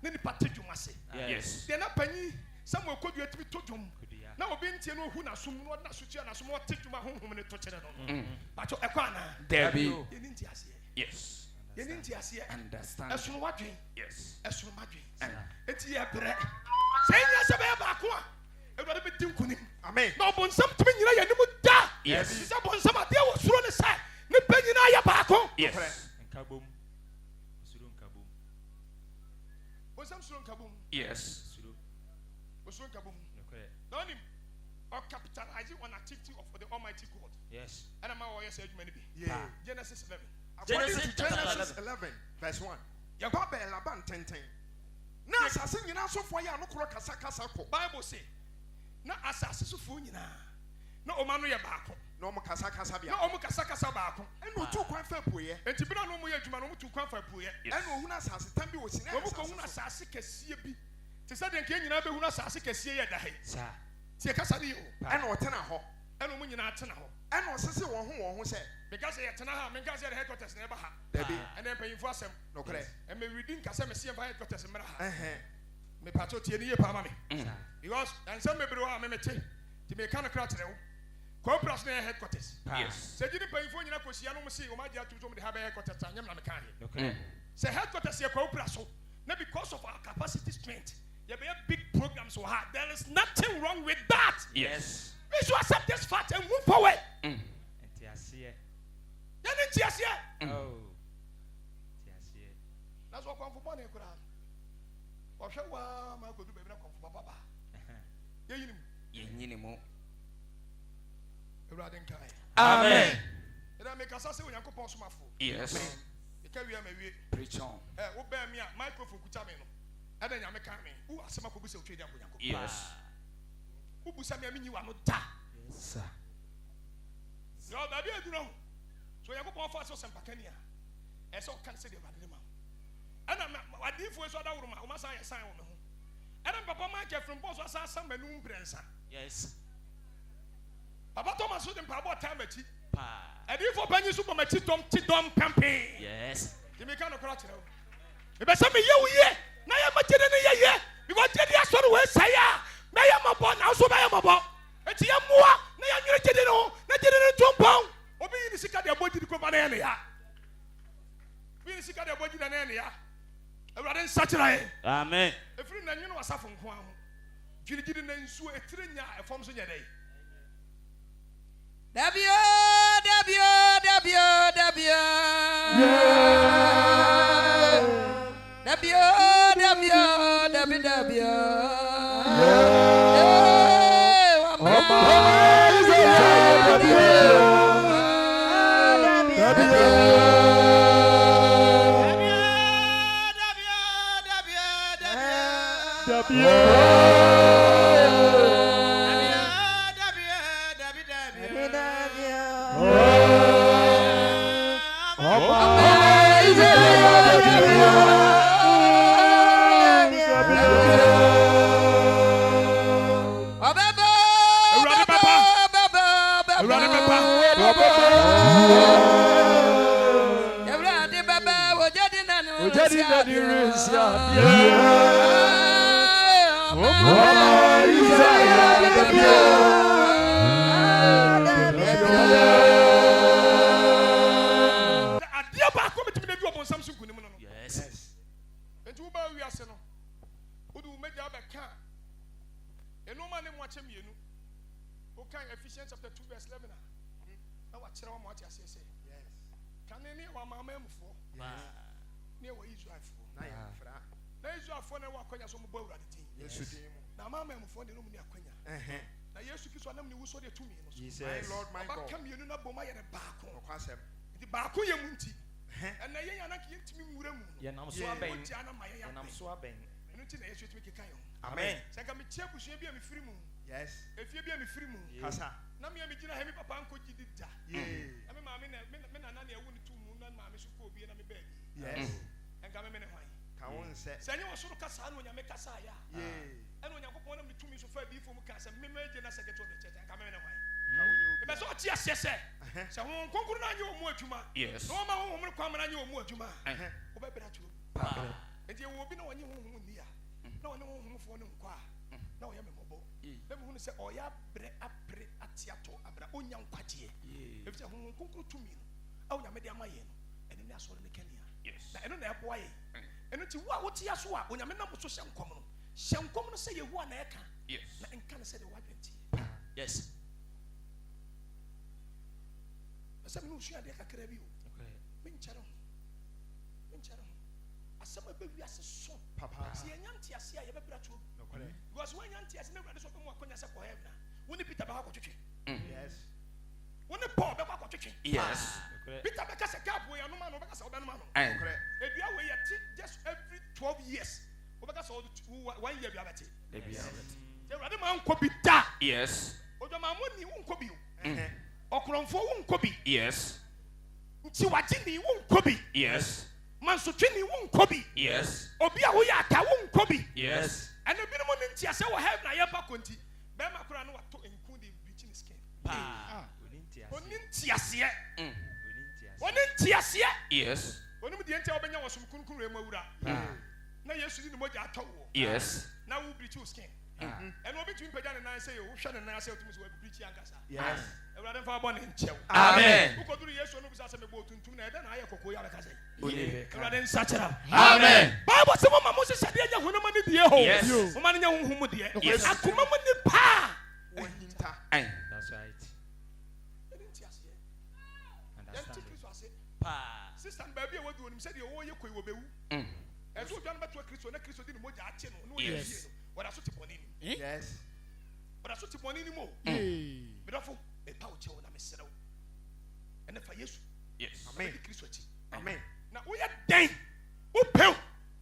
ne nipa te dwom ase Yes. deɛ na panyin Samuel kodua tumi to dwom na obi ntie no ohu na som no na so tua na som wɔte dwom a honhom ne to kyerɛ no bacho ɛkɔ ana Debbie. yɛni nti aseɛ Yes. yɛni nti aseɛ Understand. ɛsono wadwen Yes. ɛsono madwen enti yɛ brɛ sɛ nyɛ sɛ bɛyɛ baako a Awurade bɛdi nkonim Amen. na ɔbɔnsam tumi nyina yɛ anim da Yes. sɛ bɔnsam adeɛ wɔ soro ne sɛ nipa nyinaa yɛ baako Yes. Nkabom. Suru nkabom. bɔnsam soro nkabom Yes. Suru. osoro nkabom Nokore. na ɔnim ɔcapitalizing on activity of the Almighty God Yes. ɛna ma wɔyɛ sɛ adwuma no bi Yeah. Genesis 11 According Genesis to chapter Genesis 11, verse 1. Yɛkɔ bɛɛ laban tenten. Na asase nyinaa sɔfoɔ yɛ ano korɔ kasa kɔ. Bible say na asase sofoɔ nyinaa na ɔma no yɛ baako Na ɔmo kasa bia. na ɔmo kasakasa baako Ɛna otu kwan fɛ pueyɛ. enti bi na ɔmo yɛ adwuma no ɔmo tu kwan fa pueyɛ Ɛna ohun asase tam bi wɔ si na ɔmo kɔ hunu asase kɛseɛ bi te sɛ deɛ nkɛyɛ nyinaa bɛhunu asase kɛseɛ yɛ da he Sir. tie kasa ne yɛ o Ɛna ɔtena hɔ. ɛna ɔmo nyinaa tena hɔ Ɛna ɔsese wɔn ho sɛ because yɛtena ha menka sɛ yɛde headquarters na ɛba ha dabi. ɛna mpanyinfo asɛm Nɔkorɛ. ɛmɛ widi nkasɛ mɛsi yɛmfa headquarters mmra ha Ɛhɛn. mepatɔ tie ne yie paa ma me because ɛnsɛm bebree hɔ a memete nti meka no kra kyerɛ wo Corporate na headquarters. Yes. Sɛ gidi mpanyinfo nyina kɔhyia no mo se ɔmo agye ato so mo de ha bɛ headquarters a nyam na meka he Okay. sɛ headquarters yɛ corporate so na because of our capacity strength yɛbɛyɛ big programs wɔ ha there is nothing wrong with that. Yes. We should accept this fact and move forward. Enti aseɛ. Yɛne nti aseɛ. Oh. Enti aseɛ. Na so kɔnfo bɔ ne kura ɔhwɛ waa ma kɔdu baabi na kɔnfo baba yɛyinim Yenyinimu. awurade nkae Amen. ɛda mekasa sɛ onyankopɔn somafo Yes. meka wie ma wie Preach on. wobɛɛ me a microphone kuta me no ɛda nyame ka me wo asɛm akɔbu sɛ wotwa di abɔ nyankopɔn Yes. wobusa me a menyi wa no da Sir. yɛ baabi aduru ho so onyankopɔn fa sɛ ɔsɛmpakani a ɛsɛ ɔka ne sɛdeɛ awurade ne ma wo ɛna adiyifoɔ so adaworo ma woma san yɛ san wɔ me ho ɛna papa ma kɛfiri mpɔ so asan sa m'anum mprɛnsa Yes. papa thomas so de mpaabɔ taa m'akyi Pa. adiyifoɔ panyin so bɔ m'akyi dɔm ti dɔm pampee Yes. nti meka no kora kyerɛ wo mebɛsɛ meyɛ wo yie na yɛ magyede ne yɛyɛ because gyede asɔre wɔ ɛsɛe a mɛyɛ mmɔbɔ na nso mɛyɛ mmɔbɔ enti yɛmmoa na yɛnwere gyede no ho na gyede no nto mpɔn obi yi ne sika de abɔ gyidi kɔma na yɛ ne ya obi yi ne sika de abɔ gyidi na yɛ ne ya awurade nsakyera yɛ Amen. ɛfiri na nwene wasafo nko a ho gyirigyiri na nsuo ɛtire nya a ɛfam so nyɛ dɛ Dabio. Amen. Yes. If you be a free moon, Kasa. na me amigina heavy papa anko gidi da. Yeah. I mean, me na na ewu ni 2 moon na ma me so ko bi na me bed. Yes. En ka me ne hwan. Ka won se. Sɛ nye wɔsoro kasa no nyame kasa ya. Yeah. Ɛna onyankopɔn nam ne tumi so fa bi fo mu ka sɛ me meje na secretary of the church en ka me ne hwan. Ka won you. Ebe so ɔte aseɛ sɛ sɛ hon konkuru na nye ɔmo adwuma. Yes. Na ɔma hon mo kwam na nye ɔmo adwuma. Wobɛbra kyerɛ. Enti wo bi na wonye honhom ni a. Na wonye honhom fo ne nkwa a. Na wo ya memobo. Na me hu se o ya bre apre atiato abra onya nkwaje. Ebi se honhom konkro tumi no. Awo nya me de amaye no. Ene ne asore ne kania. Yes. Na eno na eboa ye. Eno ti wo a wo ti aso a onya me nam so hye nkom no. Hye nkom no se ye hu a na eka. Yes. Na enka ne se de wadwenti. Yes. Asa me no hua de kakra bi o. Okay. Menkyere ho. Asama be wi ase so. Papa. Si enyanti ase a ye be bra to. Because when yanti ase na brade so be mo akonya se ko heaven. Woni Peter be akotwetwe. Yes. Woni Paul be akotwetwe. Yes. Peter be ka se cap we anu ma no be ka se obe no ma no. Correct. Edua we ye just every 12 years. Obe ka se 1 year bi abete. Say brade ma nko bi da. Yes. Ojo ma mo ni wo nko bi o. Okromfo wo nko bi. Yes. Nti waji ni wo nko bi. Yes. Mansotwe ni wo nko bi. Yes. Obi a wo ya ata wo nko bi. Yes. And the minimum in Tia say what have na yapa konti. Bema kura no wato include bleaching skin. Onin tiasie. Yes. Onim de entia obenya wasum kunkun re mawura. Na Yesu ni moja atawo. Yes. Na wo bleach skin. And obi tumi pagya ne nan say wo hwe ne nan say otumi so bleach ankasa. Yes. Ewurade fa bo ne nchew. Amen. Ukoduru Yesu no bisa say me bo tuntum na eda na aye kokko ya beka say. Ewurade nsachera. Amen. Bible say mama mo se sade anya honoma ne die ho. Yes. Mo ma ne nya honhom die. Yes. Akoma mo ni pa. Wohinta. That's right. Sister baby a wadu onim said ye wo ye koi wo bewu. Ezo dwan beto Kristo na Kristo di ne moja ache no no ye fie no. Wada so tiponi ni. Yes. Wada so tiponi ni mo. Bedafo e pa o che wo na mesere wo. Ene fa Yesu. Yes. Amen. Kristo achi. Amen. Na wo ye den. Wo pew.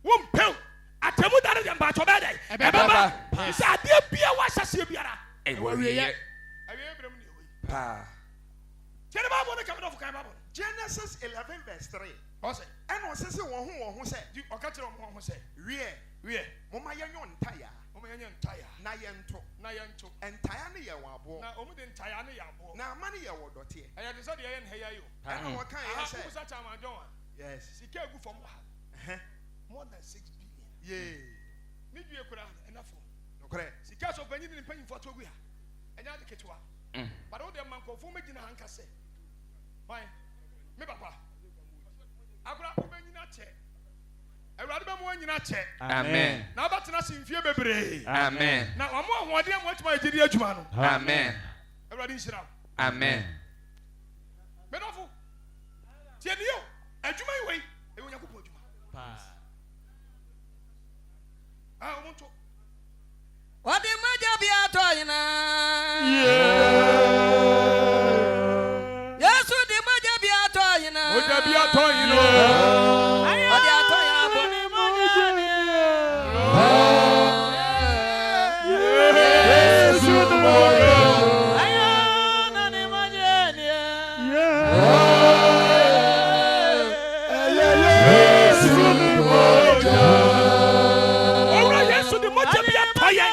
Wo mpew. Atemu dare de mba to be dai. E baba. Sa de bia wa hyase biara. E wo wie ye. Awie brem ni hoyi. Pa. Kene Bible na kam do fukan Bible. Genesis 11 verse 3. Ose. And was say won say Di okatire mo ho say. Wie. Mama yenyo ntaya. Mama yenyo ntaya. Na yento. Na yento. Entaya ne ye wabo. Na omu de ntaya ne yabo. Na amane ye wodote. Aya de say de ye nhaya yo. And what can you say? Kusa chama John. Yes. Sika egu from wa. More than 6 billion. Yeah. Ni due kura enough. No correct. Sika so panyin ni panyin for to gu ha. Enya de ketwa. But all them man ko fu megina hanka say. Why? Me papa. Abra obenyina che. Ewurade be mo anyina che. Amen. Na abatena simfie bebre. Amen. Na omo ahode am watuma ejidi adwuma no. Amen. Ewurade nshira. Amen. Bedofo. Tie ni yo. Adwuma yi wei. E wonya kopɔ adwuma. Omonto. Wadi maja biato ina. Yesu di maja biato ina. Oja biato ina. Wadi ato ya boni maja ni. Yesu di maja. Ayana ni maja ni. Yesu di maja. Ora Yesu di maja biato ya.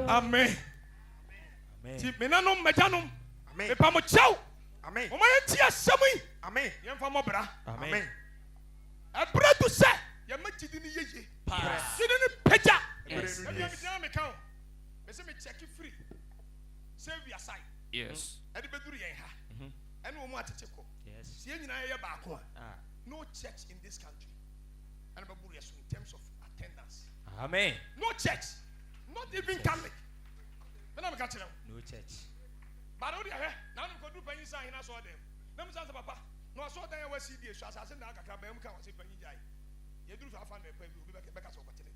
Amen. Ti menanum mejanum. Amen. Me pamo chau. Amen. O maye ti asemi. Amen. Yem fa mo bra. Amen. Abra to say ye magidi ni yeye. Sini ni peja. Yes. Ebi am dia me kan. Me say me check free. Save your side. Yes. Ade beduru yen ha. Ene wo mu atete ko. Yes. Sie nyina ye ba ko. Ah. No church in this country. And baburu yeso in terms of attendance. Amen. No church. Not even Catholic. Then I'm catching them. No church. But only here. Now I'm going to do penny sign. I saw them. Let me say, Papa. No, I saw them. I was CD. So I said, "I can't come. I can't see penny jai." You do have fun. You be back as over today.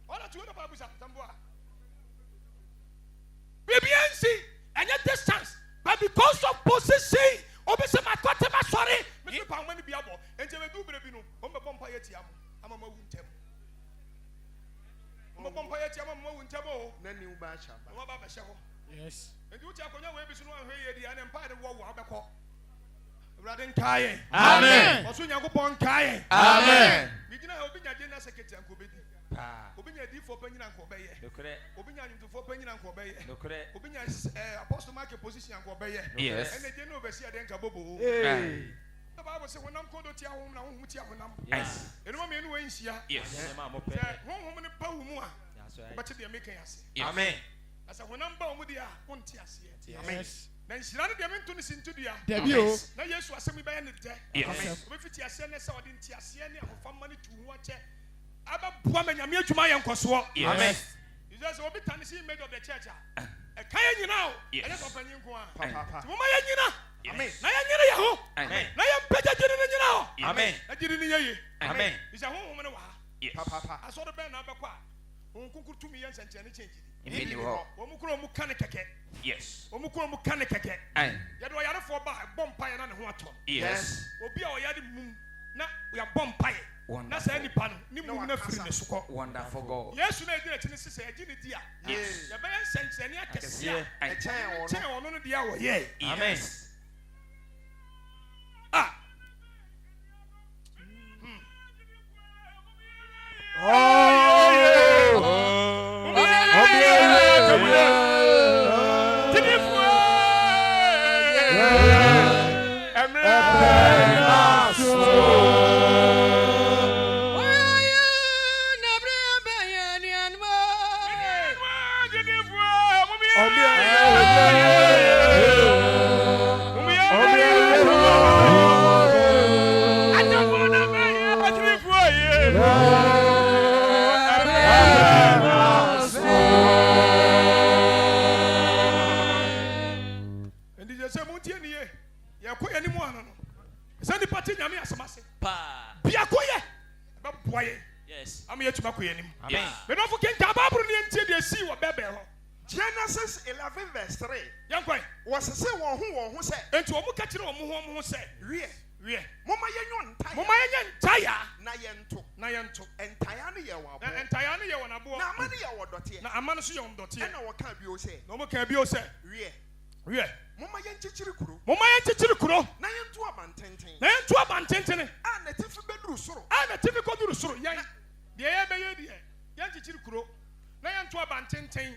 All that you know about Tambua. Baby, and yet distance, but because of position, obviously my quarter, my sorry, Mr. Pangman be able, and you do baby no, I'm a vampire. I'm a mountain. I'm a vampire. I'm a mountain. Na new batch. Yes. And you take on your way to know the unempire war. Radin Kai. Amen. Also, you go on Kai. Amen. We didn't have been a dinner secretary and Kubidi. Obinya di for penyin and Kobeye. Obinya to for penyin and Kobeye. Obinya apostle market position and Kobeye. Yes. And they know Bessia then Kabobo. Hey. The Bible says when I'm called to Tiahum, now whom Tiahum. Yes. And one man wins here. Yes. One woman in Pahumua. But they are making us. Amen. As a when I'm bound with the Pontias. Yes. Then she ran the men to listen to the Debut. Now, yes, was semi by the day. Yes. If it's a sentence, I didn't see any of money to watch it. Aba woman, you mean to my uncle. Amen. You just will be Tennessee made of the church. A kayan now. Yes. And that's opening one. Papa. Woman, you know. Amen. Nayan, Amen. Nayan, better than you know. Amen. I didn't hear you. Amen. It's a woman. Yes. Papa. I saw the band number qua. Who could 2 million and change. Omukuro mukanekeke. Yes. Omukuro mukanekeke. Amen. Yado yare for ba bompire na ne ho ato. Yes. Obi a oyade mum na ya bompire. Na sa nipa no ni mum na firi ne sokọ. Wonderful God. Yesu na edire chine sese agi ne dia. Yes. Ya bɛyɛ nsɛnkyerɛnne akɛse a Ekyɛn kyɛn ɔno no dia wɔ yɛ. Amen. Ah. Genesis 11 verse 3. Was say one who said, and to Omukachino who said, Mama Yan Taya, Nayanto, and Tayani Yawa, and Tayani Yawanabo, Namani Yawadoti, Namanasion Doti, and our Cabio say, no more Cabio said, Mama Yan Chichikuro, Nayan to a bantentin, and a typical Rusuro, the Abbey, Yan Chichikuro, Nayan to a bantentin.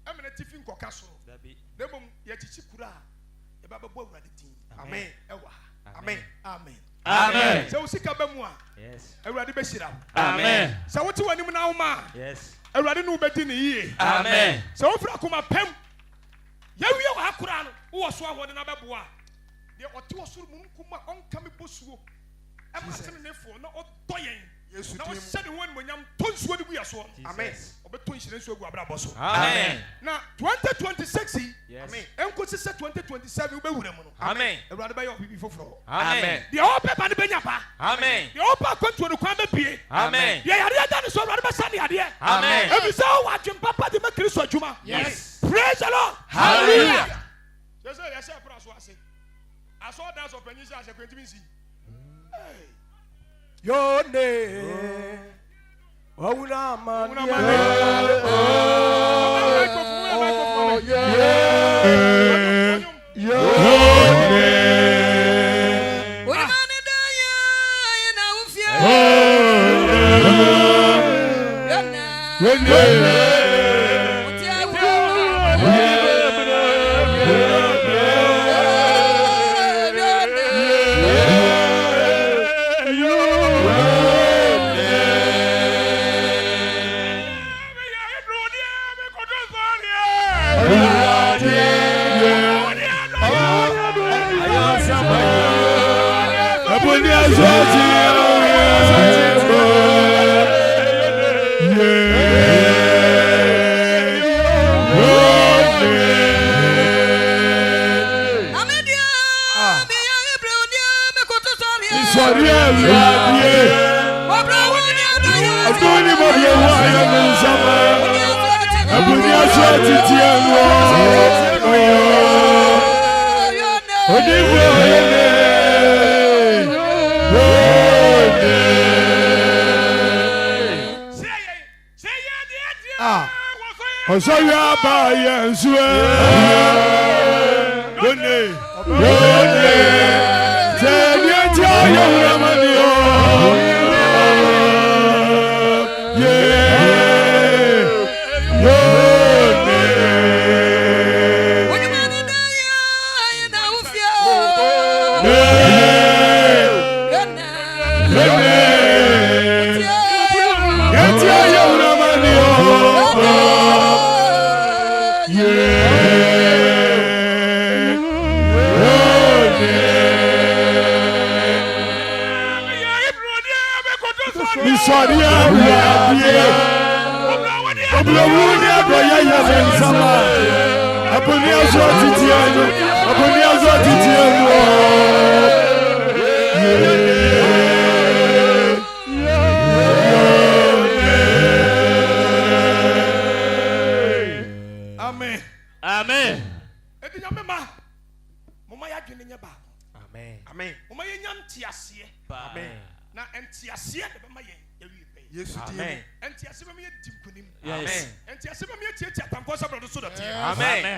I'm in a tiffin cocasso. Demon Yachikura, a Baba Boy. Amen. Amen. Amen. Amen. So Sikabamwa. Yes. I read the Beshira. Amen. So what you want now, ma? Yes. I read no better in a year. Amen. So if I come up, Pem, Yawi Hakuran, who was one with another boy. There are 2 Kuma on coming Busu. I'm saying for no doyen. Yes, now said when I'm tons what we are so. Amen. Amen. Now 2026, yes. Amen. And could say 2027 will be Amen. A rather by your people for. Amen. The open and the Benyapa. Amen. The open country to come be. Amen. The idea that is all rather sunny idea. Amen. Every so watching Papa the Macris or Juma. Yes. Praise the Lord. Hallelujah. Yes, I saw that of Penisha as a great missing. Your name. Ouna man.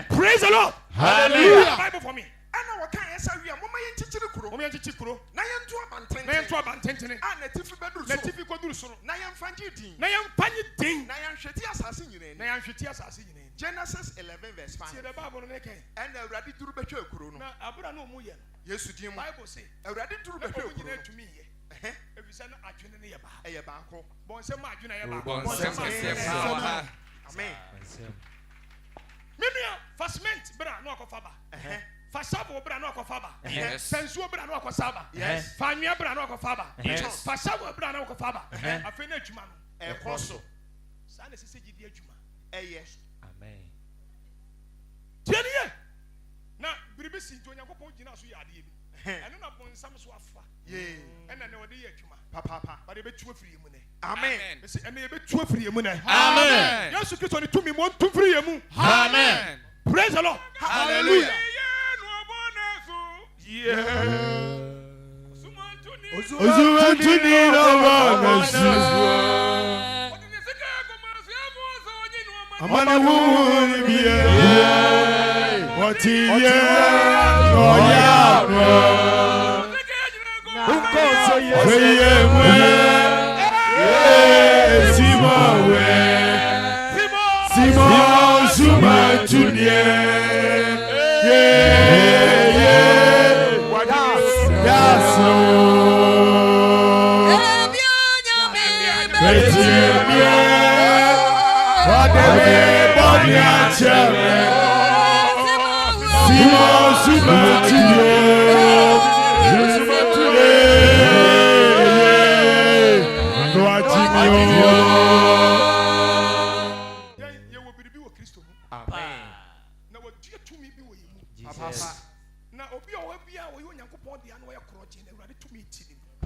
Praise the Lord. Hallelujah. Bible for me. Genesis 11 verse 5. And the ready to be kuro no. Yesu di mu. Bible say. Ready to be kuro. If you say na adwene ne ye ba. E ye ba ko. Bon se ma adwene ye ba. Bon se ma. Amen. Mimia fasment bra no akofaba. Fasabo bra no akofaba. Yes. Sensuo bra no akosaba. Yes. Fanwia bra no akofaba. Yes. Fasabo bra no akofaba. Afena adwuma no. E koso. Sa na sese gidi adwuma. Yes. Amen. Tieniye. Na biribi si nto Nyankopɔn gina so ya ade bi. Ɛno na bonsam so afa. Ye. Ɛna na ɔde yɛ adwuma. Papa. Ba de betu afiri mu ne. Amen. Besi ɛna yɛ betu afiri mu ne. Amen. Yesu Kristo ne tumi mo ntu firi mu. Amen. Praise the Lord. Hallelujah. Ozuwantuni na Amana wuri biye Watiye Noya Unkoso ye Simo Sumantunye Yaso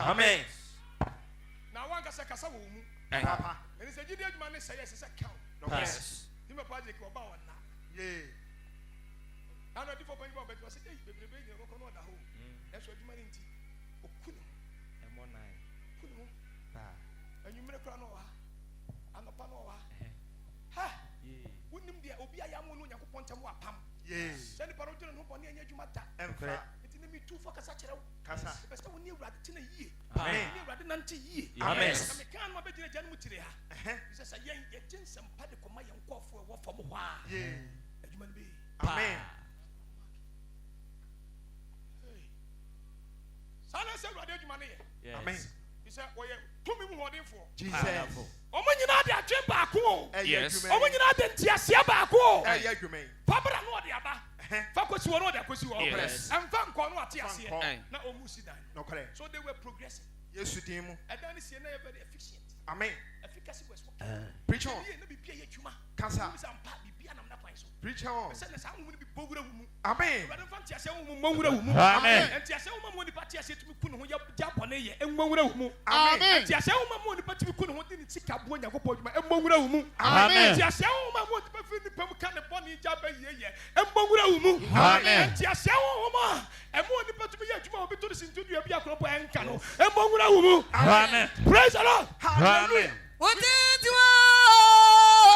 Amen. Now one can say kasa wo mu. Papa. And say jide adwuma ne say yes say count. Yes. Him a project ko ba wona. Yeah. And the for people but say eh bebrebe ni ko no da ho. That's what adwuma ni nti. Okunu. Emo 9. Kunu. Pa. Anwumre kra no wa. Anopa no wa. Ha. Yeah. Wonim dia obi ayamu no Nyankopɔn ntem wa pam. Yeah. Say ni paro dwene no bɔ ne anya adwuma ta. Emfa. Enti ne mi tu fo kasa kyerɛ wo. Kasa. Best woni awurade tena yie. Amen. Ni awurade nante yie. Amen. Na me kan no be gina gya no mutire ha. Bisa sa yen ye ginsem pa de koma yen kɔfo e wo fam ho a. Yeah. Adwuma no be. Amen. Sana se awurade adwuma no ye. Amen. Bisa wo ye tumi mu hodinfo. Jesus. Omo nyina de adwen ba ko. Yes. Omo nyina de ntiasia ba ko. Eh ye adwuma. Pabra no de aba. Fakosi won the akosi won. Yes. And fan kono ate ase. Fan Na omusi dan. No correct. So they were progressing. Yesu din mu. And then see na very efficient. Amen. Efficacy was working. Preach on. Na bi bia yetuma. Kasa. Bibia nam na kwan so. Preach on. Say na sa wo bi bowura wo mu. Amen. Ba don fanti ase wo mu mowura wo mu. Amen. Enti ase wo ma mo ni party ase tumi ku ne ho ya bone ye enwowura wo mu. Amen. Enti ase wo ma mo ni party ku ne ho di ni sika bo Nyankopɔn dwuma enwowura wo mu. Amen. Enti ase wo ma mo di pa fi ni pam ka ne bone ja ba ye enwowura wo mu. Amen. Enti ase wo ma emo ni pa tumi ye dwuma obi to di sintu dua bi akropo enka no enwowura wo mu. Amen. Praise the Lord. Amen. Mutitimo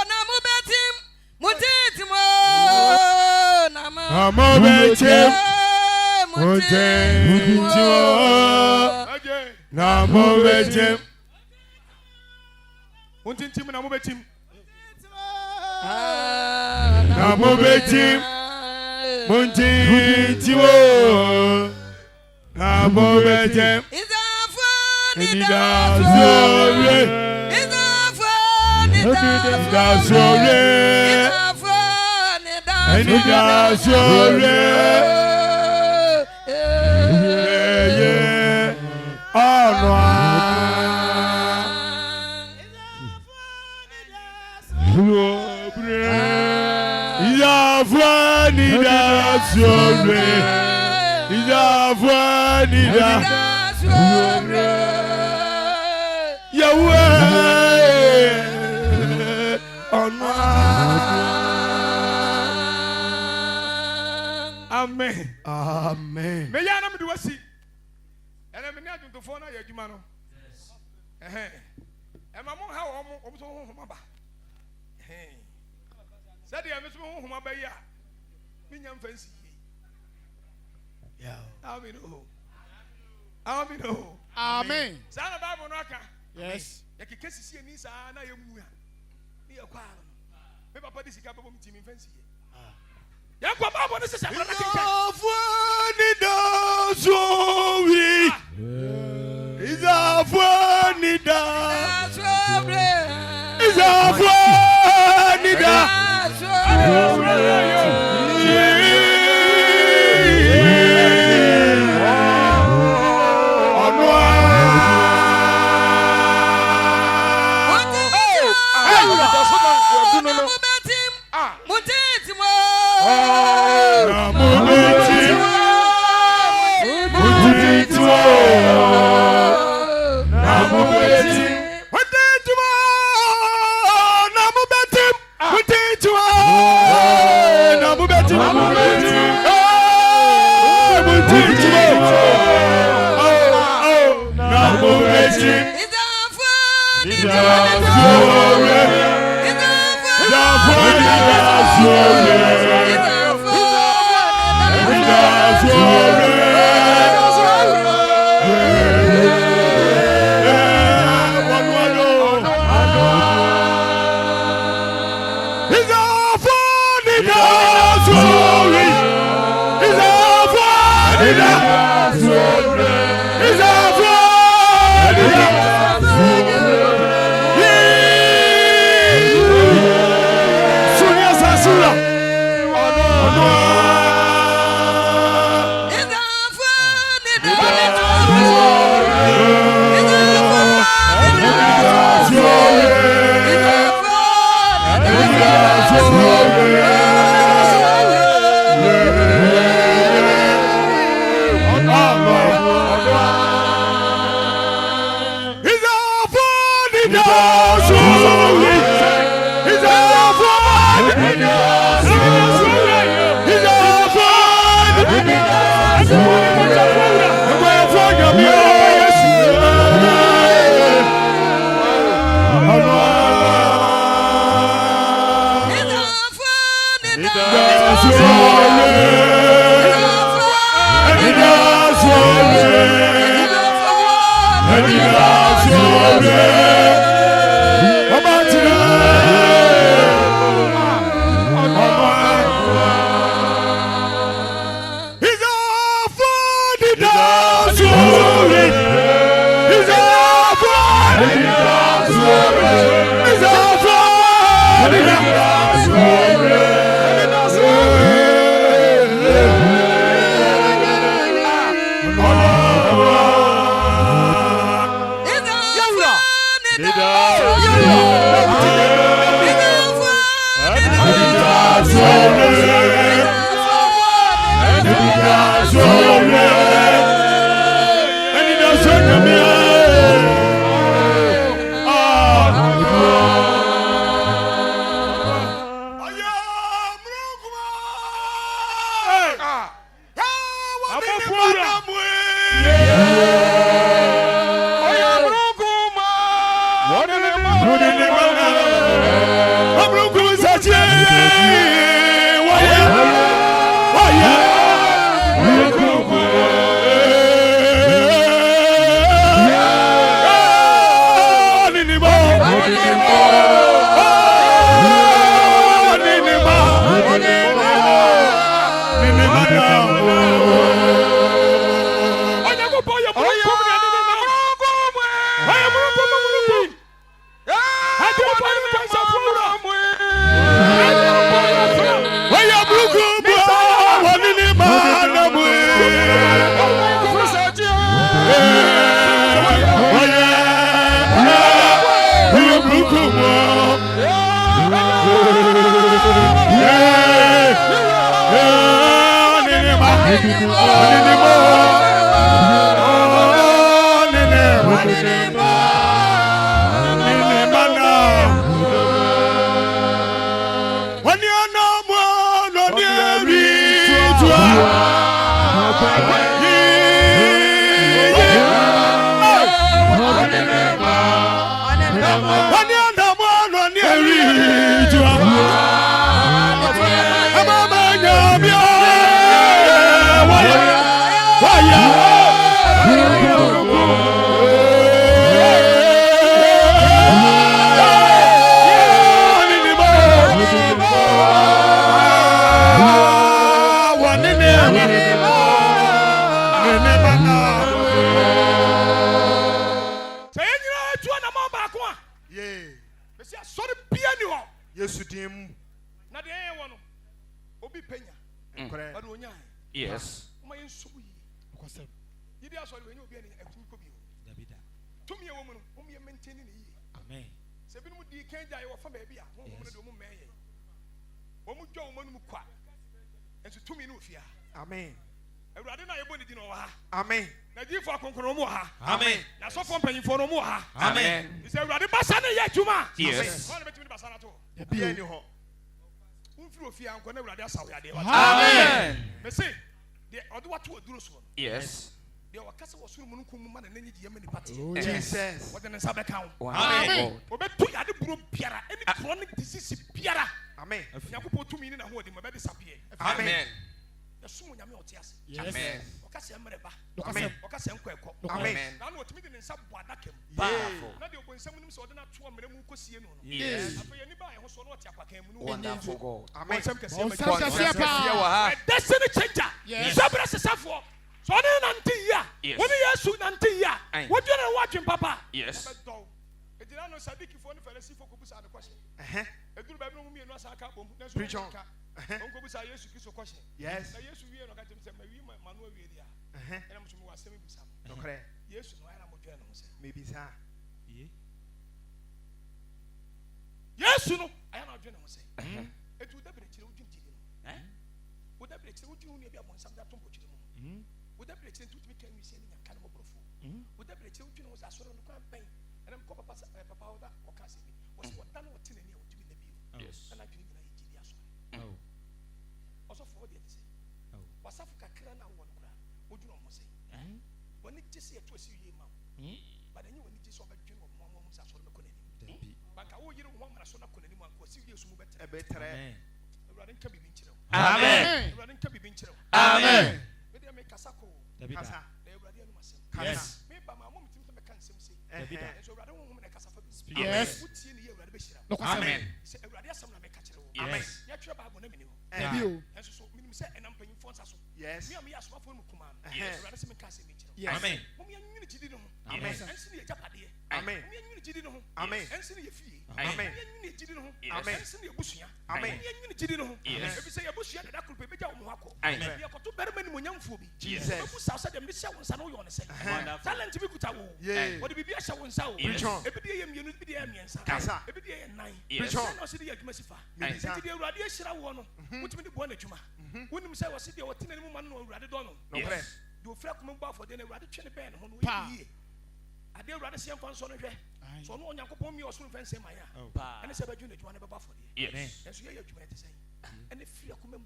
na mubetim. Mutitimo na Amobetim. Mutitimo Again. Na mobetim. Untintim na mubetim. Na mobetim. Muntintimo. Na mobetim. Nidazore. Amen. Amen. Me ya na me do wasi. Ene me ni adwuntofo na ya adwuma no. E ma mo ha wo mo so honhom aba. Said ya me so honhom aba yi a. Me nya mfansi yi. Yeah. Amen. Amen. Amen. Sa na Bible no aka. Yes. Ya keke sisi ni sa na ya mu a. Ni ya kwa. Me papa di sika babo mtimi mfansi yi. Ya kwa Bible no sisa na keke. Yes. Amen. Amen. Amen. Amen. Yes. Amen. Yes. Jesus. Amen. Amen. Amen. Yes. Amen. Amen. Amen. Powerful. Yes. Wonderful God. Amen. Destiny changer. Yes. So on 19 year. Yes. When you 19 year. Aye. What do you watching, Papa? Yes. Preach on. Yes. Okay. Maybe sir. Yes, you know. I am not doing it. It would have been a would have been a would have been to me can we see any kind of proof? Would have been was a sort of campaign and I'm called Papa or Cassidy was what done what in any to be the view. Yes. And I didn't even eat Oh. Also for the say. Was Africa Krana one cry? Would you almost say? When it just say to see you, but then you will need to solve a dream of Mamma Sasson. But I will you want my son of anyone who see you move a better. Running can be vinci. Amen. Running can be vinci. Amen. Maybe I make Casako. Casa. Yes. Maybe my mom to make a sim say. So I don't want to Casa. Yes. Amen. Say a radiation make a chill. Amen. Yet your Bible name. And so meaning say and I'm paying for us. yes. Me and me as my phone command. Yes. Radisson Cassie. Amen. Amen. And see the Japadi. Amen. Amen. Amen. And see the fee. Amen. Amen. And see the Bushia. Amen. If you say a Bushia, that could be better. Amen. You got to better many young phobi. Jesus. South of Miss Shawns and all you want to say. Talent to be good. Yeah. What did be a show and sound? Preach on. Every day, you be the Amiens. Casa. Every day at 9. Yes. Preach on. I see the Agmasifa. Maybe sir. The radiation I want. What to be the one at Juma. When you say, I see the ordinary woman or rather don't know. No. Do flag come back for dinner, rather chin a pen. I did rather see a fan son of her. So no one can me or soon fence in my and it's about unit one ever for the Yes. as you to say. And if you come,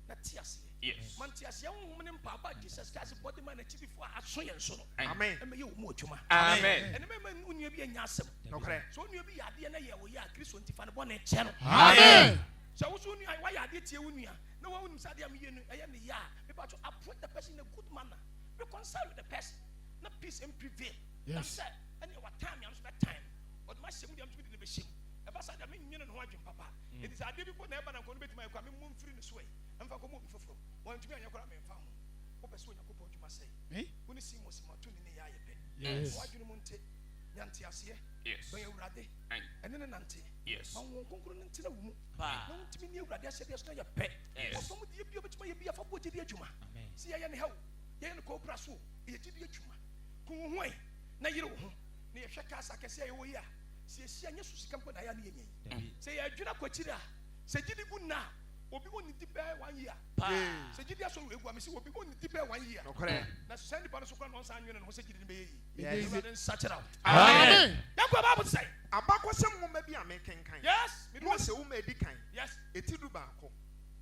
not Tias. Yes. Mantias, young woman and Papa, Jesus Christ, body man, achieve before I saw you so. Amen. And you more chuma. Amen. And remember when you be a yasam. Okay. So you be a DNA, we are Christian to find one channel. Amen. So soon why I did you when you are. No one said I am the yard. About to appoint the person in a good manner. Reconcile with the person, not peace and prevail. Yes. And what time you spend time. But my shame, I'm to be the machine. About that, I mean, you know, Papa. It is a difficult never and going to my coming moon free this way. I'm for moving for one to be on your crime and found. Hope I saw you put you must say. When you see most of my tune in the eye. Yes. Why do you want to Yantiasia? Yes. When you're ready. And then an auntie. Yes. I won't go into the womb. No to be near Radia said there's no your pet. Yes. Some of the which may be a football to the Juma. See, I am help. Yan Cobra Su, a Juma. Kuway, na you near Shakas, I can say, oh, yeah. See, a senior Susi Campo Diane. Say, I do not quote you. Say, did you good now? obi won di be 1 year se gidi aso egu amesi obi won di be 1 year no correct na send the so kwa no san nwene no se gidi be yi Yes. you such it out Amen. yanko Bible say abakosem nwoma bi amekenkan yes me mo se wo ma edi kan yes eti du baako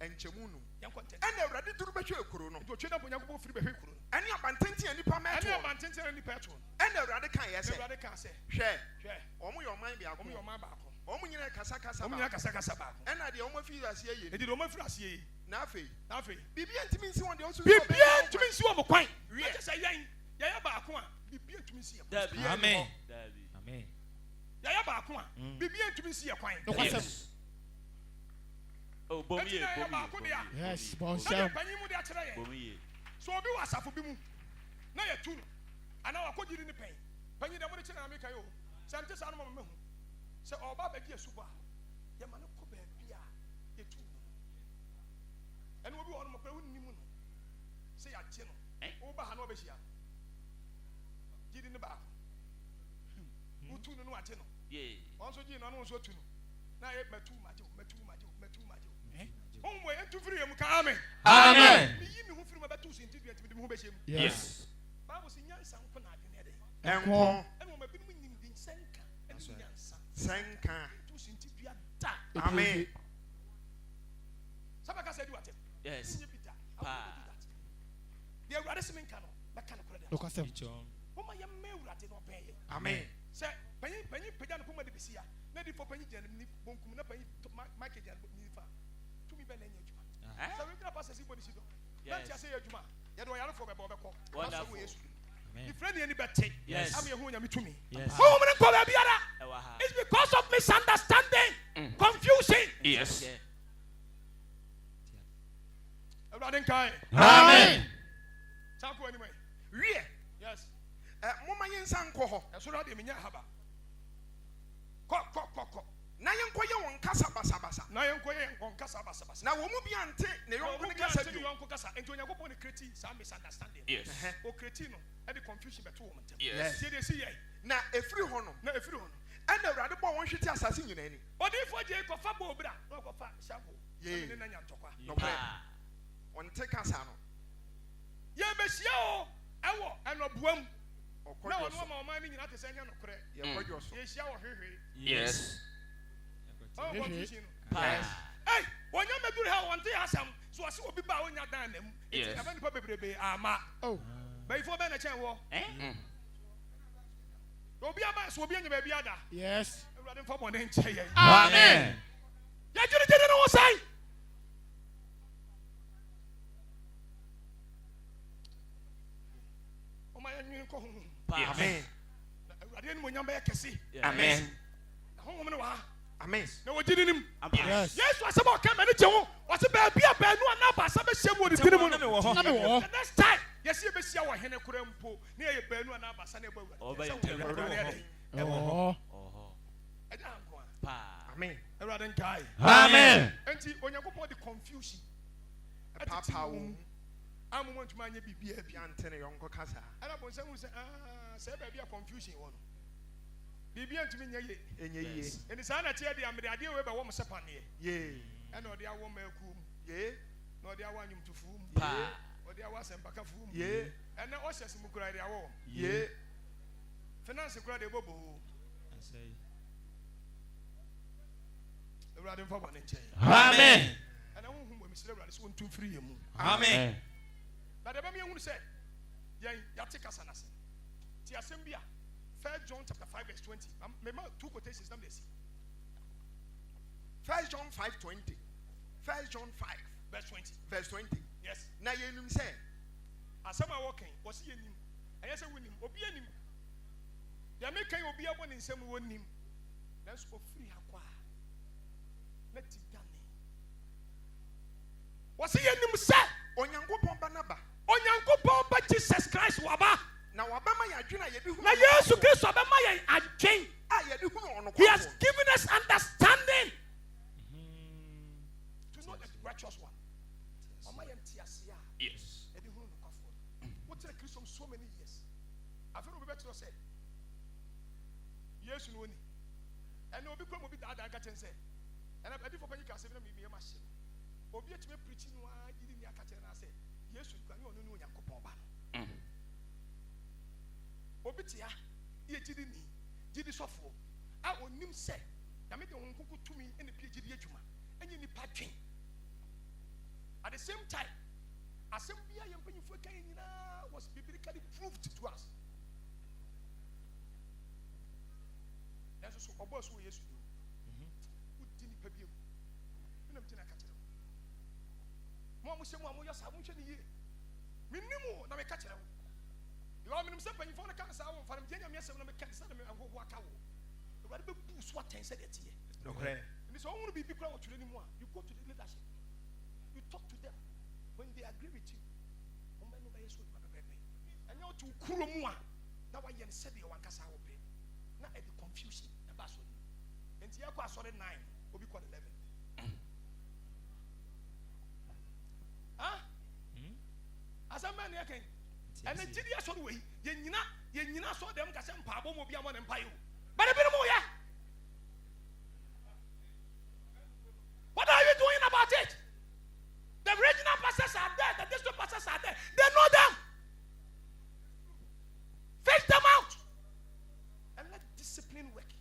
enchemu nu yanko te ena awurade duru behwe ekuro no do twena bo yanko firi be hwe kuro ene abantenten anipa ma ani eto abantenten ni petro ena awurade kan na yese Awurade ka say hwe hwe omo yo man bi omo akọ yo ma ba ko omo nyina kasa kasa omo ba nya kasa kasa ba ko ena de omo fi ase ye edi do mo firi ase yi na afei na fe bibia ntimi nsi won de osu bibia ntumi nsi wo mo kwan Wie. ya say yan ya ya ba ko a bibia ntumi nsi ya Dabi. Amen. Dabi. Amen. ya ya ba ko a bibia ntumi nsi ya kwan No question. Oh, bomi ye, Eti na ya bomi ba ye, ko bomi dia. ye, Yes, bomi bon ye, na Sam. panyin mu de akyere ye bomi ye. so obi wa asafo bi mu na ya tu no ana wa kogiri ni pen panyin da mo de kyere na me kai o sante sa no mo mehu se oba ba gi asuba ya ma ne ko ba bia ya tu no ene obi wo no mo pra wonni mu no se ya gye no wo ba ha na obehia gidi ni ba wo tu no no agye no Yeah. on so gi no no so tu no na ye matu maje on mo entu firi yam ka amen Amen. mi yi mi hu firi ma batu sinti dua timi de hu be hyem Yes. Bible say nyansa nko na ade ne de enko ene mo bi mu nyim di nsenka ene nyansa senka tu sinti dua da amen sabaka say di wate Yes. Nye bi da Pa. the Awurade se menka no beka no kora No da question. wo ma ye me Awurade no ben ye amen se panyin pagya no poma de besia na di fo panyin gyan ni bonkum na panyin market gyan ni fa tumi be na nya adwuma Eh? sa we kra pastor si boni si do na Yes. tia say adwuma ye do yare fo be bo be ko Wonderful. wo yesu Amen. the friend ye ni bete Yes. am ye hu nya metumi Yes. wo mo ne ko ba biara Ewa ha. it's because of misunderstanding confusion Yes. Yeah. Awurade nkai Amen. sa ko ani mai wie yes moma yensan kɔ hɔ eso ra de menya haba ko na yenkɔyɛ wɔn kasa basabasa na yen ko ye kon kasa basa basa na wɔn mu bi ante ne na yɔnko wo ne kasa kasa bi bio yon ko kasa enti onyankopɔn ne kreti sa misunderstanding Yes. o kreti no e de confusion beto wo ntem Yes. tie de si ye na efiri hɔ no na efiri ho no ɛna awurade bɔ wɔn hwete asase nyinaa ni odifo je ko fa bo bra na ko fa shago Yee. ne na nya ntokwa nɔkɔɛ Pa. ɔnte kasa no ye besia o ewo enobuam na ɔkɔdwo ono so ma o ma ni nyina te se nya nokore yɛkɔdwo so ye hia wo hwehwe Yes. o confusion no Pa. hey wonya meduru ha wonte asam so ase obi ba onya dan nam enti Yes. aba nipa bebrebe ama Oh. bayifo be na chen wo Eh? obi aba so obi anya ba bi ada Yes. awurade mfa mo ne nche ye Amen. ya jiri jiri no wo sai o ma ya nwin ko hu Pa. amen na awurade ni mo nyamba ya kese amen na honhom ne wa amen na wo jiri nim Yes. yesu asem o ka me ne je ho o se ba bia ba nu ana ba sa be hyem wo de tiri mu no Na me wo. the next time yes ye be sia wo hene kora mpo na ye ba nu ana ba sa na e ba Oh, awurade ba Sɛ ye wo ntɛm. Awurade ade. Oh. Oh. ɛda nko a Pa. amen awurade nkae Amen. enti onyankopɔn de confusion ɛpaapaa wɔ mu amomɔ ntuma anyɛ biribia bi bia ante ne yɔnko kasa ɛna bɔnsɛm hu sɛ sɛ baabi a confusion wɔ no biribia ntumi nyɛ ye ɛnyɛ yie Yes. ɛnti saa na teɛ deɛ amede adeɛ wei bɛwɔ m sɛ paneɛ yee ɛna ɔde awɔ maakuo mu yee na ɔde awɔ anwomtofuo mu Pa. ɔde awɔ asɛmpakafoɔ mu yee ɛnɛ ɔhyɛ se mu kora de awɔ wɔm yee finance kora de bɔbɔɔ awurade mfa bɔne nkyɛn Amen. ɛna honhom wɔ mesrɛ awurade sɛ wɔntum firi yɛ mu Amen. na deɛ bɛma yɛhunu sɛ yɛn yɛate kasa no ase nti asɛm bi a 1 John chapter 5 verse 20 mema 2 quotations nam de asi 1 John 5:20 1 John 5 verse 20 verse 20 yes na yɛnum sɛ asɛm a wɔkan wɔse yɛnim ɛyɛ sɛ wonim obi anim deɛ mekan obi abɔ ne nsɛm wɔnim nanso ɔfiri ha kɔ a na ti dane wɔse yɛnim sɛ onyankopɔn ba naba onyankopɔn ba jesus christ waba na wabɛma yɛ adwene a yɛde hu na yesu kristo bɛma yɛn adwen a yɛde hu ɔno he has kɔfo given us understanding to know the righteous one ɔma yɛn te ase a Yes. ɛde hunu nokwafoɔ wotere kristo so many years afei na obi bɛkyerɛ sɛ yesu no ɔni ɛna obi kura mu obi daadaa ka kyɛn sɛ ɛna adifo panyin ka asɛm na miyɛ ma hyɛ obi etime preaching no a yiri ni aka kire na say yesu kwa ni onu ni onyankopon ba no obi tia ye gidi ni gidi sofo a onim se na me de won kuku tumi ene pie gidi adwuma enye ni padwen at the same time assembly ya mpanyifo kan nyina was biblically proved to us that's so obo so yesu do udi ni pabiem na mtina ka kire mo se mo yo sa mo hwe ni ye minnimu na me ka kire wo yo minim se panyifo na kan sa wo fa me genya me asem na me ka sa na me ahoho aka wo e be bu so aten se de tie Okay. and so wonu bibi kra wo twere ni mu a you go to the leadership you talk to them when they agree with you o me no be yesu ba bebe anya o tu kuro mu a na wa ye se de wan kasa wo be na e the confusion na ba so ni enti yakọ asọre 9 obi kọ 11 asamba ne yake ene gidi asọre we ye nyina so dem ka se mpa abo mo bia mo ne mpa yo ba de bi mo ya. What are you doing about it? The regional pastors are there, the district pastors are there. They know them. Face them out. And let discipline work.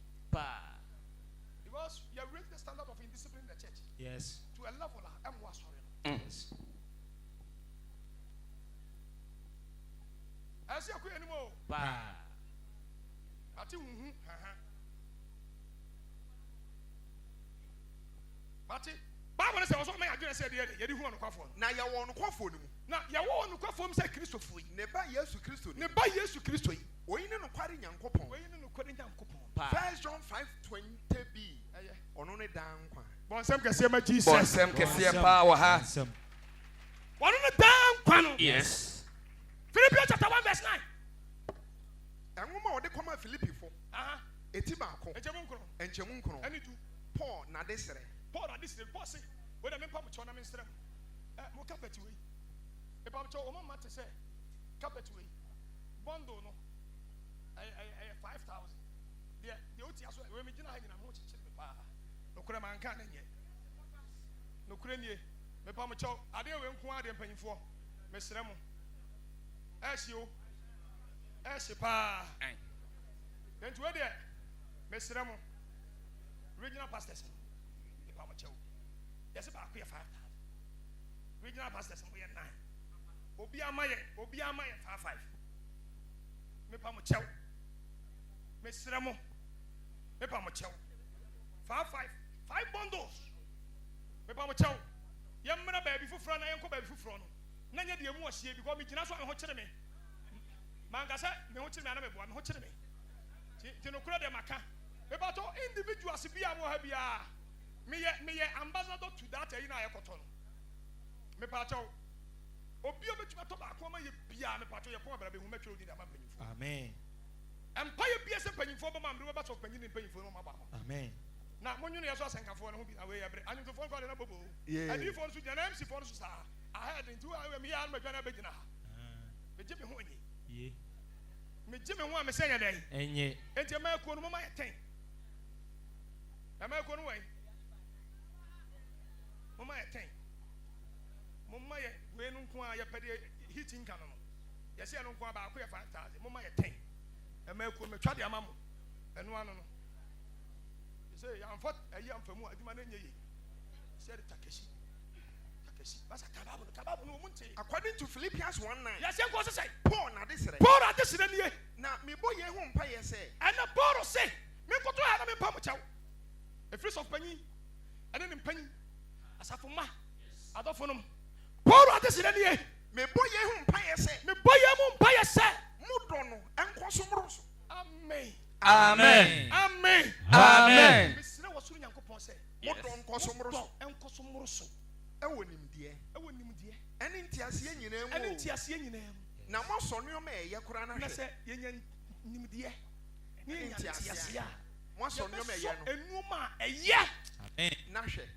Because you have raised the standard of indiscipline in the church. Yes. To a level I'm sorry. Yes. I see a quick anymore. Ati Ati Bible say also me adwene say de ye di hu onkwafo Na ya wo onkwafo ni mu. na ya wo onkwafo m say Kristofo yi Ne ba Yesu Kristo ni. ne ba Yesu Kristo yi Oyi ne no kware Nyankopon. oyi ne no kware Nyankopon 1 John 5:20b. Ono ne dan kwa. bonsam kese ma Jesus Bonsam kese pa wa ha. Ono ne dan kwa no Yes. Philippians chapter 1 verse 9 Enwoma ode koma Filipifo. Eti ba ko. Enchemu nkro. Ani du Paul na de sere. Paul at this Paul say when I mempa mo na me nsrem mo carpet we e pa mo o mama te say carpet we bundle no I 5,000 the oti aso we me gina ha nyina mo chichire me pa no kura man kan na nye no kura nie me pa mo cho ade we nko ade mpanyifo me srem e hye pa then to we there me srem regional pastors yes about 5,000 regional pastors mo ye 9 obi amaye 5 me pa mo chew me sremo me pa mo chew 5 bundles me pa mo chew ye mmra ba bi fufuro na ye nko ba bi fufuro no na nya de emu ohie because me gina so me ho kire me mangasa me ho kire me na me boa me ho kire me ti no kura de maka me ba to individuals bi a mo ha bia me ambassador to that na yekoto no me pa chaw obi obetuma to ba ko ma ye bia me pa chaw ye ko bra be hu metwe odi na ma panyimfo Amen. empire bia se panyimfo ba ma mre ba to panyin panyimfo no ma ba ho Amen. na monwunu ye so asenkafo no ho bi na we ye bre anyu to fo ko na bobo Yeah. adi fo so jana MC fo so sa ahead into me ya ma dwana be gina ha me je me ho anyi Ye. me je me ho a me senya dai Enye. enti ma ko no ma ye ten ma ko no wai Mama ye 10. Mama ye we no nko a ye pede heating kan no. Ye se no nko ba ko ye 5,000. Mama ye 10. E ma ko me twa de ama mo. Eno ano no. Ye se ya amfot ayi amfamu aduma na nye ye. Se de takeshi. Basa kababu no munte. According to Philippians 1:9. Ya se nko so say. Paul na de sere. Paul ade sire nie. Na me boye hu mpa ye se. And Paul say, me ko to ha na me pa mo chaw. A face of panyi. Ade ne panyi. Asafuma adofonum Paul adesire nie Me boye hu mpa ye se. me boye mu mpa ye se Mudo no enkoso mroso. amen Amen. amen Amen. me sire wasuru nyankopon se Mudo enkoso mroso. enkoso mroso Ewo nimdie. ewo nimdie Ene ntiase nyina mu. ene ntiase nyina mu Na mo so nneoma ye kora na na hwe. se yenya nimdie ni ntiase ya Mo so nneoma ye no. enuma eye Amen. Na hwe.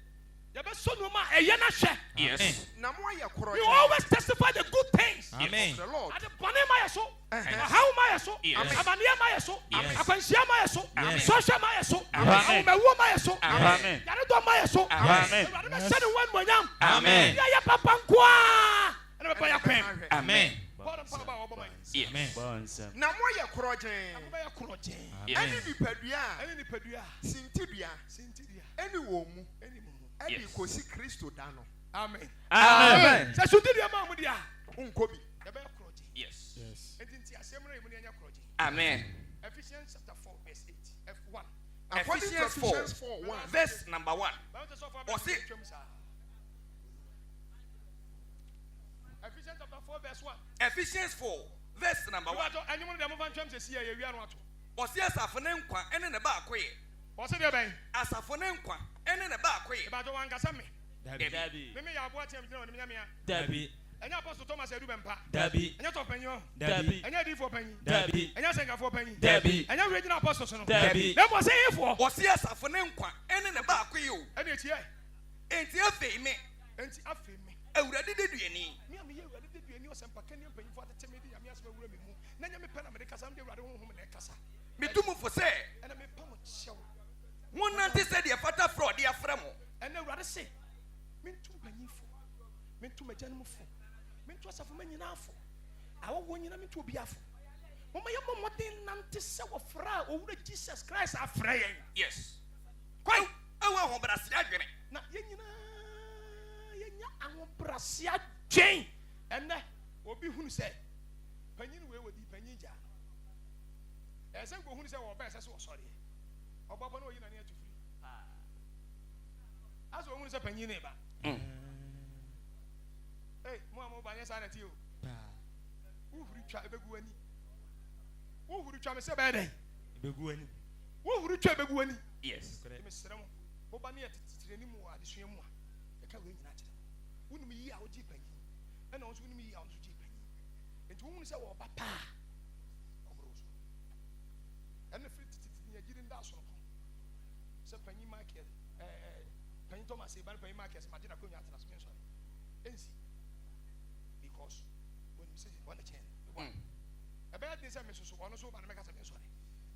Yes. Na mo ayɛ korɔ You gyee. always testify the good things. Amen. The Lord. Ade bɔne ma yɛ so. Ahaw ma yɛ so. Yes. Abaneɛ ma yɛ so. Yes. Akwanhyia ma yɛ so. Yes. Sɔhwɛ ma yɛ so. Amen. Awomawuo ma yɛ so. Amen. Yaredɔm ma yɛ so. Amen. Awurade bɛhyɛ ne ho animuonyam. Amen. Yɛyɛ papa nkoa. Ɛna bɛbɔ yɛ kwan. Amen. Bɔɔl mpa ba a wɔbɔ ma yɛ. Yes. Na mo ayɛ korɔ gyee. Akɔbɛyɛ korɔ gyee. Ɛne nipadua a Ɛne nipadua. sintidua Sintidua. ɛne wɔ mu Ɛne mu. ɛde Yes. kɔsi Kristo da no. Amen. Amen. Sɛ sintidua ma mu dia. Nkɔ bi. Yɛbɛyɛ korɔ gyee. Yes. Enti asɛm no yɛ mu ne yɛnyɛ korɔ gyee. Amen. Ephesians chapter 4 verse 8. F1. According to Ephesians Ephesians 4, 4:1. verse number 1. Ephesians chapter 4 verse 1. Ephesians 4, verse number 1. Anyone dem van twam sesi ya wia no ato. Ɔsi asafo ne nkwa ɛne ne baako yɛ. Wo se de ben. Asafo ne nkwa ɛne ne baako yɛ. E ba jo wan kasa me. Dabi. Me ya abo atem gina me nyamia. Dabi. Enya apostle Thomas edu bempa. Dabi. Enya to panyo. Dabi. Enya di for panyi. Dabi. Enya senga for panyi. Dabi. Enya regional apostles no. Dabi. Dem was say for. Ɔsi asafo ne nkwa ɛne ne baako yɛ o. Ena etie. Enti afei me. Enti afi me. Awurade de duani. Me am ye Awurade de duani osempa kan yam panyi fo atete me di yam asema wura me mu. Na nya me pɛ na me de kasa me de Awurade honhom na kasa. Metumufo sɛ Ena me pam kyew. wonante sɛ deɛ fata frɛ ɔde afrɛ mo. Ena Awurade se. Mentum panyifo. Mentum agyanmufo. Mentum asafo manyinafo. Awo wo nyina mentum obi afo. Mama yɛ mɔmɔden nante sɛ wɔfra owura Jesus Christ afrɛ yɛn. Yes. Kwai. Ɛwɔ ahobrɛase adwene. Na yɛn nyinaa yɛnya ahobrɛase adwen. Ɛnɛ obi hunu sɛ panyin wei wodi panyin gya. Ɛsɛ nko hunu sɛ wɔbɛ ɛsɛ sɛ wɔsɔre. Ɔbɔbɔ na oyi na ne atu firi. Aso hunu sɛ panyin ne ba. Hey, mo amo ba nyɛ sa na ti o. Uhuru twa ebegu ani. Uhuru twa me sɛ bɛɛ dɛn. Ebegu ani. Uhuru twa ebegu ani. Yes. Me srɛ mo. Mo ba ne yɛ titire ni mu wɔ adesua mu a. Ɛka wei nyina kyerɛ. Wonim yi a wogye panyin. Ɛna wo nso wonim yi a wo nso gye panyin. Enti wo hunu sɛ wɔ ba paa. Ɔbro so. Ɛna firi titire ni agyiri nda so no. Sɛ panyin Michael panyin Thomas e ba panyin Michael sɛ magye na ko nya atena so me nso. Ensi. Because when you say one chain, one. A bad thing, Mrs. So, one so, but I make us a sorry.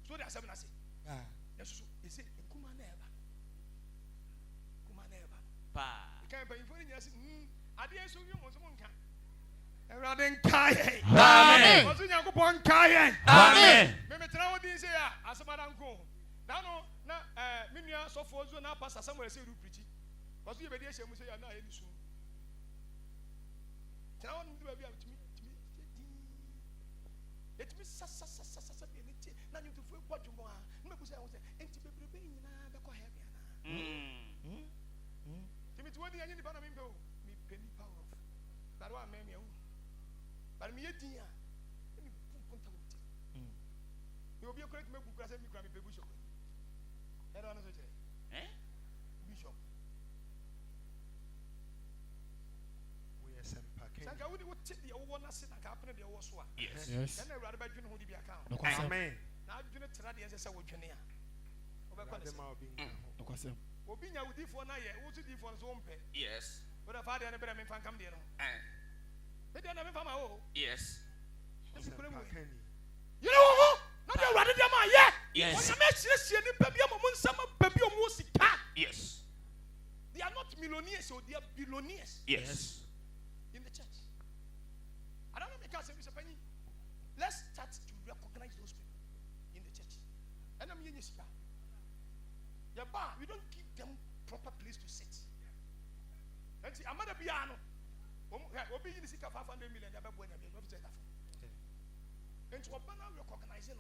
So there are 7 I say. Yes, you say, Kuma never. Kuma never. Pa. You can't pay for it. Yes, I didn't show you most of one can. Amen. Amen. Was in your coupon Kaye. Amen. Maybe tell what this here as a man go. Now, no, Minia so for you now pass somewhere say you preach. Was you be there? Say, I know any soon. Tell them to be able to meet. Let me sasa be in it. Now you to feel what you want. No, because I was saying, to be preparing in a back of heaven. Timothy, what do you need to go? Me penny power of that one, mammy. But me, dear, you'll be a great member because I'm a bishop. I don't know. Bishop. Sanka wudi wo tip the owo na se na ka apene de owo so a. Yes. Then na Awurade ba dwene ho di bi aka. Amen. Na adwene tra de ense se wo dwene a. Obekwa ne se. Nokwasem. Obi nya wudifo na ye, wo su difo so wo mpe. Yes. Wo da fa de na bere me fan kam de no. Me de na me fa ma wo. Yes. You know who? Na de Awurade de ma ye. Yes. Won na me siesie ni pa bi am mo nsama pa bi o mo sika. Yes. They are not millionaires, so they are billionaires. Yes. In the church. I don't know because Mr. Penny. Let's start to recognize those people in the church. And I'm in this car. Yeah, but we don't give them proper place to sit. And see, I'm not a piano. We'll be in the sick of 500 million. And to open up recognizing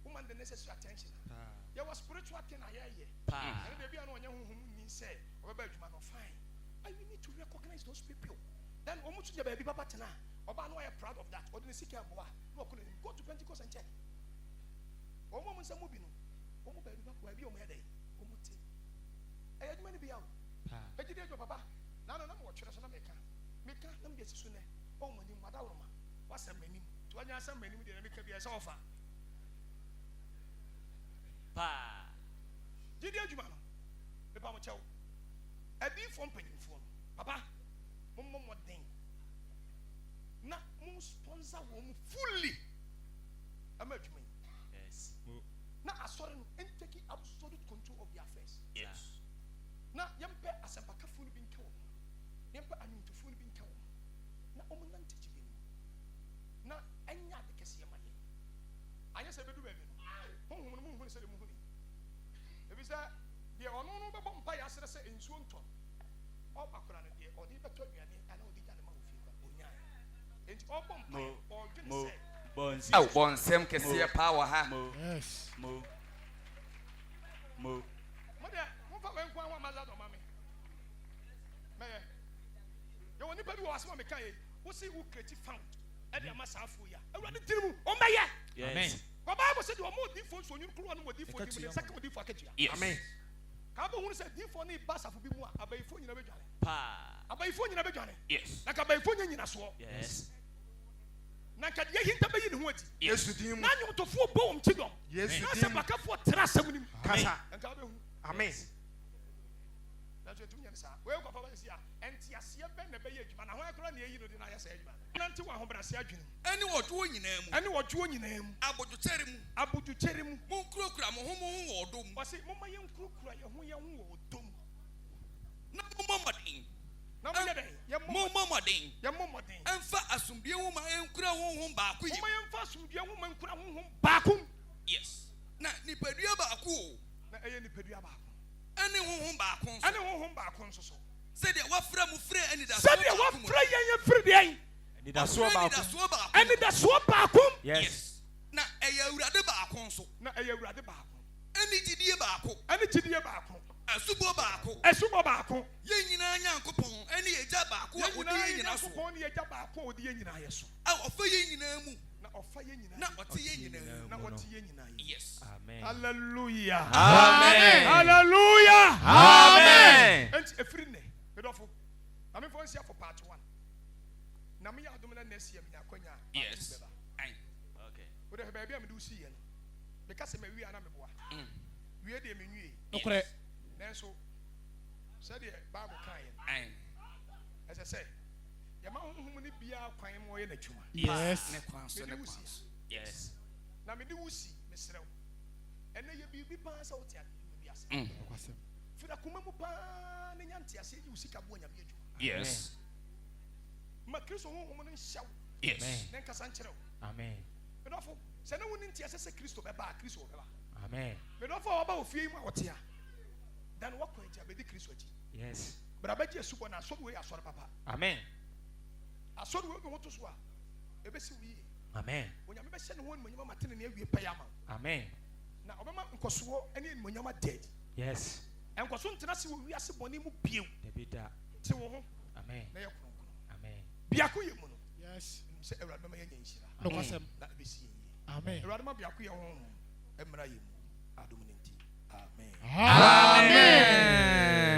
woman the necessary attention. There was spiritual thing I hear. And the piano who means say, or man of fine. And we need to recognize those people. Then almost the baby papa tena. Oba no are proud of that. Or the sick boa. No couldn't go to Pentecost and check. O mo say mo bi no. O mo baby papa bi o mo head. O mo ti. E aduma ni bi awo. E gide jo papa. Na no mo twere so na meka. Meka na me sisu ne. O mo ni mada wo ma. Wasam manim. To anya asam manim de na meka bi e say ofa. Pa. Gide aduma no. Me pa mo chew. Adi mpanyinfoɔ papa mo den na mo sponsor wɔn fully ama adwuma yi Yes. na asɔre no take absolute control of their affairs. Yes. Na yɛmpɛ asɛmpakafo no bi nka wɔn yɛmpɛ anwontofoɔ no bi nka wɔn na ɔmo nante gyigye no na ɛnyɛ ade kɛseɛ ma yɛ anyɛ sɛ bɛdu baabi no honhom no muhunu sɛ de muhuni ebi sɛ deɛ ɔno no bɛbɔ mpa yɛ asrɛ sɛ nsuo ntɔ ɔba kora no deɛ ɔde bɛtɔ aduane ana ɔde gya ne ma wɔ fie ba ɔnyaa enti ɔbɔ mpa ɔdwene sɛ Aw bonsem kɛseɛ paa wɔ ha. yes Mo. mo deɛ momfa wɛnko a ho amasa dɔ ma me mɛyɛ yɛwɔ nipa bi wɔ asɛm a meka yɛ wo se wo kreti found ɛde ama saa afoɔ yi a awurade tiri mu ɔmbɛyɛ Yes. Bible said, "You more different so you kuro no more different. You second different akatua." Yes. Amen. Ka ba hu say different ni basa fo bi mu a abayifo nyina bedwane. Pa. Abayifo nyina bedwane. Yes. Na ka abayifo nyina so. Yes. Na ka de hinta bayi ne ho ati. Yesu dim. Na nyotofo bo om kidom. Yesu Na se dim. bakafo tra asem nim. Kasa. Na ka ba hu. Amen. Na je tum nyane sa. We ko fa ba sia. Enti ase be na be ye adwuma na ho akora na eyi no de na ya sa adwuma. Na nti wa ho brase adwene. Ɛne wɔdwo nyinaa mu. Ɛne wɔdwo nyinaa mu. Abodwokyere mu. Abudukyere mu. Monkurakura mo ho wɔ ɔdɔ mu. Wɔse momma yɛnkurukura yɛ ho wɔ ɔdɔ mu. Na mommɔ mmɔden. Na mo yɛ dɛn? Mommɔ mmɔden. Yɛmmɔ mmɔden. Ɛmfa asomdue nwoma ɛnkura honhom baako yi. Momma yɛmfa asomdua ho ma nkura honhom baako. Yes. Na nipadua baako o. Na ɛyɛ nipadua baako. Ɛne honhom baako nso. Ɛne honhom baako nso so. Sɛdeɛ wafrɛ mo frɛ anidasoɔ Sɛdeɛ wɔfrɛ yɛn yɛfiri deɛn? Nidasoɔ baako. Anidasoɔ baako. Anidasoɔ baako. Yes. Na ɛyɛ awurade baako nso. Na ɛyɛ awurade baako. Ɛne gyidie baako. Ɛne gyidie baako. Asubɔ baako. Ɛsubɔ baako. Yɛn nyinaa Nyankopɔn ɛne yɛgya baako a Yɛn ɔde nyinaa yɛn yɛ nyinaa so. Nyankopɔn ne yɛgya baako a ɔde yɛn nyinaa yɛ so. A ɔfa yɛn nyinaa mu. Na ɔfa yɛn nyinaa. Na ɔte yɛn nyinaa mu. Na ɔte yɛn nyinaa yɛ. Yes. Amen. Hallelujah. Amen. Hallelujah. Amen. Enti efiri ne. Medofo. Na me fo nsia for part 1. Na me yɛ adom na next year me akonya. Yes. Aye. Okay. Wo de baabi a me de usi yɛ no. Me ka se me wi ana me boa. Wie de me nwie. Yes. Nanso sɛdeɛ Bible kan yɛ. Aye. Ɛsɛ sɛ yɛma honhom ne bia kwan mu ɔyɛ n'adwuma. Yes. Ne kwan so, Me ne de kwan usi. so. Yes. Na me de usi mesrɛ wo. Ɛnɛ yɛ biribi paa sɛ wote ade ase. Fira kuma mu paa ne nya nte ase yi usi ka bo nyame adwuma. Yes. Ma Kristo honhom no nhyɛ wo. Yes. Ne nkasa nkyerɛ wo. Amen. Medɔfo sɛ ne wo ne nte ase sɛ Kristo bɛba a Kristo bɛba. Amen. Medɔfo a wɔba ofie yi mu a wɔte a. Dan wɔkɔ agya bɛdi Kristo akyi. Yes. Bra bɛgye asubɔ na asɔre wei asɔre papa. Amen. Asɔre wei bi ho to so a ebesi wo yie. Amen. Onyame bɛhyɛ ne ho animuonyam ama tene ne awie pɛ ama wo. Amen. Na ɔbɛma nkɔsoɔ ne animuonyam ada. Yes. Nkɔso ntena se wɔ wiase bɔne mu bio. Debida. Te wo ho Amen. na yɛ kronkron. Amen. Biako yɛ mu no. Yes. Sɛ Awurade bɛma yɛnya nhyira. Nokwasɛm. Na ebesi yɛ yie. Amen. Awurade ma biako yɛ ho mmra yɛ mu. Adom ne nti. Amen. Amen.